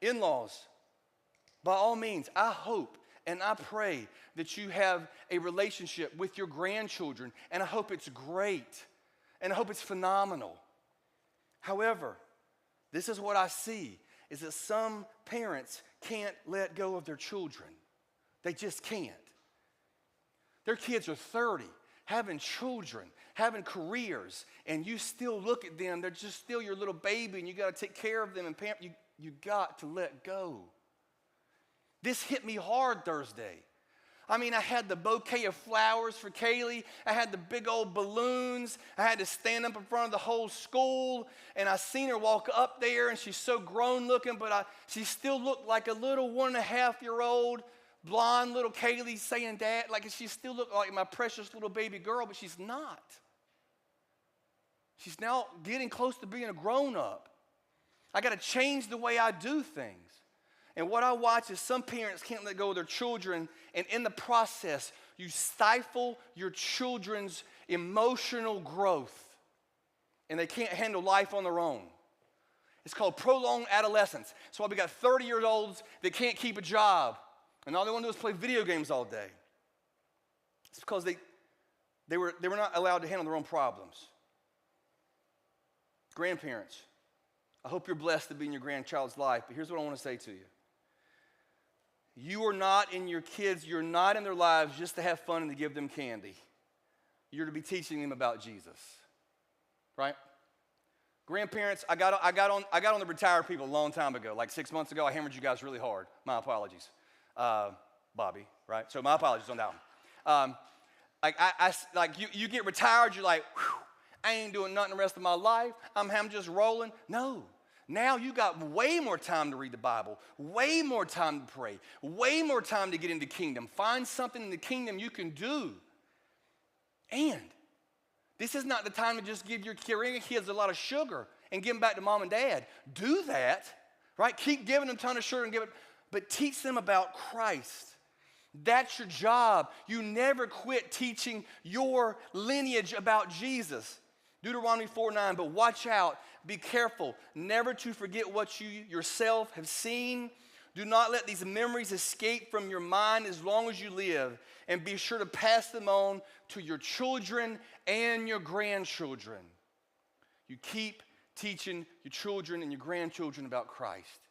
in-laws, by all means, I hope and I pray that you have a relationship with your grandchildren, and I hope it's great, and I hope it's phenomenal. However, this is what I see, is that some parents can't let go of their children. They just can't. Their kids are 30, having children, having careers, and you still look at them, they're just still your little baby, and you got to take care of them and parent. You got to let go. This hit me hard Thursday. I mean, I had the bouquet of flowers for Kaylee. I had the big old balloons. I had to stand up in front of the whole school, and I seen her walk up there, and she's so grown looking, but she still looked like a little 1.5-year-old blonde little Kaylee saying, Dad, like she still looked like my precious little baby girl, but she's not. She's now getting close to being a grown-up. I got to change the way I do things. And what I watch is some parents can't let go of their children, and in the process, you stifle your children's emotional growth, and they can't handle life on their own. It's called prolonged adolescence. So we got 30-year-olds that can't keep a job, and all they want to do is play video games all day. It's because they were not allowed to handle their own problems. Grandparents, I hope you're blessed to be in your grandchild's life, but here's what I want to say to you. You are not in your kids, you're not in their lives just to have fun and to give them candy. You're to be teaching them about Jesus, right? Grandparents, I got on the retired people a long time ago, like 6 months ago. I hammered you guys really hard. My apologies. Bobby, right? So my apologies on that one. You get retired, you're like, whew, I ain't doing nothing the rest of my life. I'm just rolling. No. Now you got way more time to read the Bible, way more time to pray, way more time to get into kingdom. Find something in the kingdom you can do. And this is not the time to just give your kids a lot of sugar and give them back to mom and dad. Do that, right? Keep giving them a ton of sugar but teach them about Christ. That's your job. You never quit teaching your lineage about Jesus. Deuteronomy 4:9, but watch out, be careful, never to forget what you yourself have seen. Do not let these memories escape from your mind as long as you live, and be sure to pass them on to your children and your grandchildren. You keep teaching your children and your grandchildren about Christ.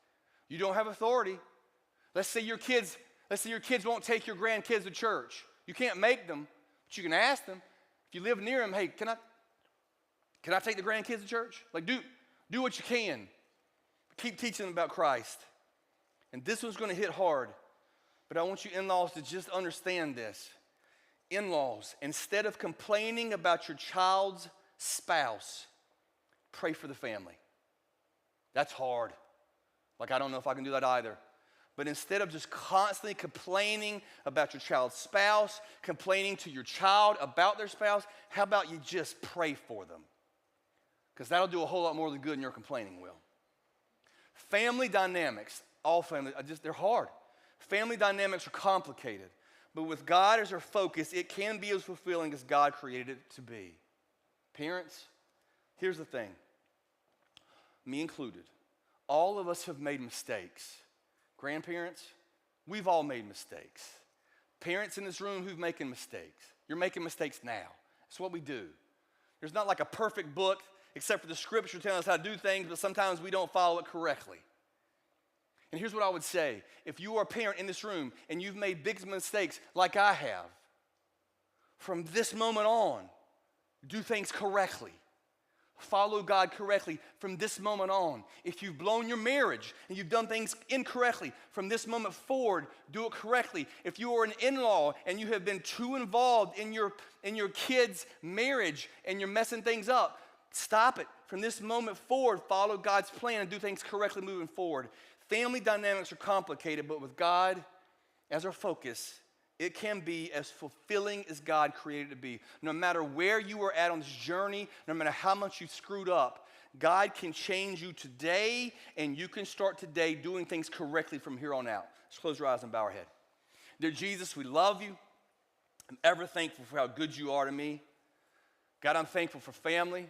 You don't have authority. Let's say your kids won't take your grandkids to church. You can't make them, but you can ask them. If you live near them, hey, can I take the grandkids to church? Like, do what you can. Keep teaching them about Christ. And this one's going to hit hard, but I want you in-laws to just understand this. In-laws, instead of complaining about your child's spouse, pray for the family. That's hard. Like, I don't know if I can do that either. But instead of just constantly complaining about your child's spouse, complaining to your child about their spouse, how about you just pray for them? Because that'll do a whole lot more than good than your complaining will. Family dynamics, all family, they're hard. Family dynamics are complicated. But with God as our focus, it can be as fulfilling as God created it to be. Parents, here's the thing. Me included. All of us have made mistakes. Grandparents, we've all made mistakes. Parents in this room who've making mistakes. You're making mistakes now. That's what we do. There's not like a perfect book except for the scripture telling us how to do things, but sometimes we don't follow it correctly. And here's what I would say. If you are a parent in this room and you've made big mistakes like I have, from this moment on, do things correctly. Follow God correctly from this moment on. If you've blown your marriage and you've done things incorrectly, from this moment forward, do it correctly. If you are an in-law and you have been too involved in your kid's marriage and you're messing things up, stop it. From this moment forward, follow God's plan and do things correctly moving forward. Family dynamics are complicated, but with God as our focus, it can be as fulfilling as God created it to be. No matter where you are at on this journey, no matter how much you've screwed up, God can change you today, and you can start today doing things correctly from here on out. Let's close your eyes and bow our head. Dear Jesus, we love you. I'm ever thankful for how good you are to me. God, I'm thankful for family.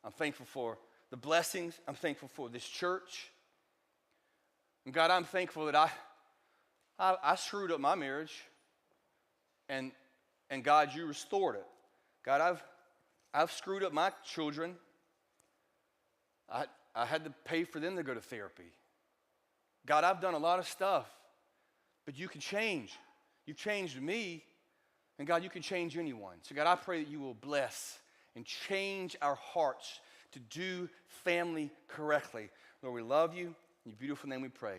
I'm thankful for the blessings. I'm thankful for this church. And God, I'm thankful that I screwed up my marriage. And God, you restored it. God, I've screwed up my children. I had to pay for them to go to therapy. God, I've done a lot of stuff, but you can change. You've changed me, and God, you can change anyone. So God, I pray that you will bless and change our hearts to do family correctly. Lord, we love you. In your beautiful name we pray.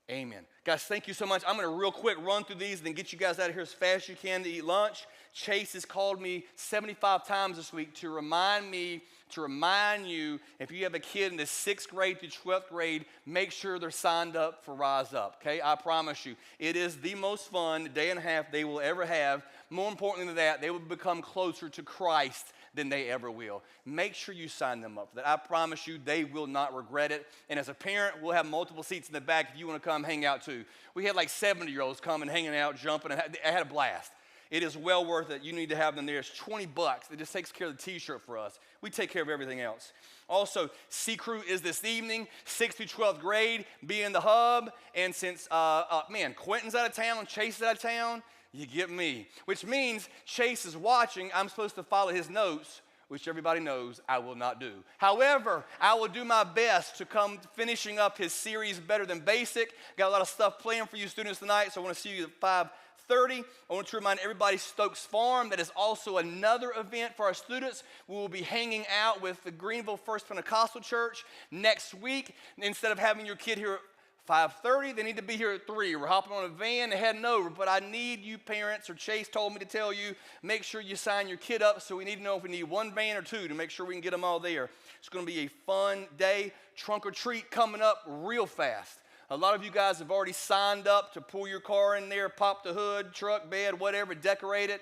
Amen. Guys, thank you so much. I'm going to real quick run through these and then get you guys out of here as fast as you can to eat lunch. Chase has called me 75 times this week to remind you, if you have a kid in the 6th grade to 12th grade, make sure they're signed up for Rise Up, okay? I promise you. It is the most fun day and a half they will ever have. More importantly than that, they will become closer to Christ than they ever will. Make sure you sign them up for that. I promise you they will not regret it. And as a parent, we'll have multiple seats in the back if you want to come hang out too. We had like 70-year-olds coming, hanging out, jumping. I had a blast. It is well worth it. You need to have them there. It's $20. It just takes care of the t-shirt for us. We take care of everything else. Also, C Crew is this evening, 6th through 12th grade, be in the hub. And since, Quentin's out of town, Chase is out of town, you get me. Which means Chase is watching. I'm supposed to follow his notes, which everybody knows I will not do. However, I will do my best to come finishing up his series, Better Than Basic. Got a lot of stuff planned for you students tonight, so I want to see you at 5:30. I want to remind everybody, Stokes Farm, that is also another event for our students. We will be hanging out with the Greenville First Pentecostal Church next week. Instead of having your kid here at 5:30, they need to be here at 3. We're hopping on a van and heading over, but I need you parents, or Chase told me to tell you, make sure you sign your kid up, so we need to know if we need one van or two to make sure we can get them all there. It's going to be a fun day. Trunk or treat coming up real fast. A lot of you guys have already signed up to pull your car in there, pop the hood, truck, bed, whatever, decorate it.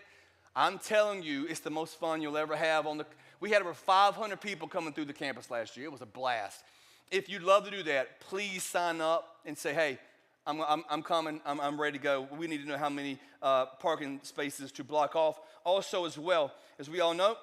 I'm telling you, it's the most fun you'll ever have. We had over 500 people coming through the campus last year. It was a blast. If you'd love to do that, please sign up and say, hey, I'm coming, I'm ready to go. We need to know how many parking spaces to block off. Also, as well, as we all know,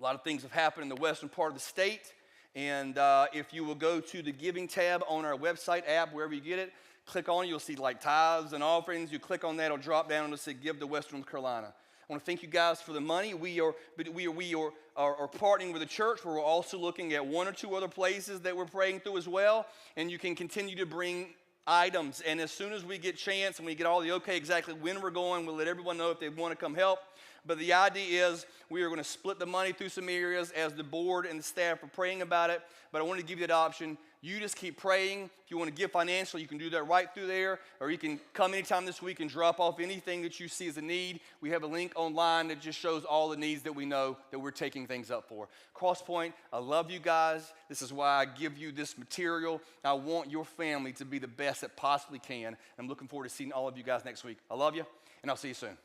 lot of things have happened in the western part of the state. And if you will go to the giving tab on our website app, wherever you get it, click on it, you'll see like tithes and offerings. You click on that, it'll drop down and it'll say give to Western North Carolina. I want to thank you guys for the money. We are partnering with the church, where we're also looking at one or two other places that we're praying through as well. And you can continue to bring items. And as soon as we get chance and we get all the okay exactly when we're going, we'll let everyone know if they want to come help. But the idea is we are going to split the money through some areas as the board and the staff are praying about it. But I want to give you that option. You just keep praying. If you want to give financially, you can do that right through there. Or you can come anytime this week and drop off anything that you see as a need. We have a link online that just shows all the needs that we know that we're taking things up for. CrossPointe, I love you guys. This is why I give you this material. I want your family to be the best it possibly can. I'm looking forward to seeing all of you guys next week. I love you, and I'll see you soon.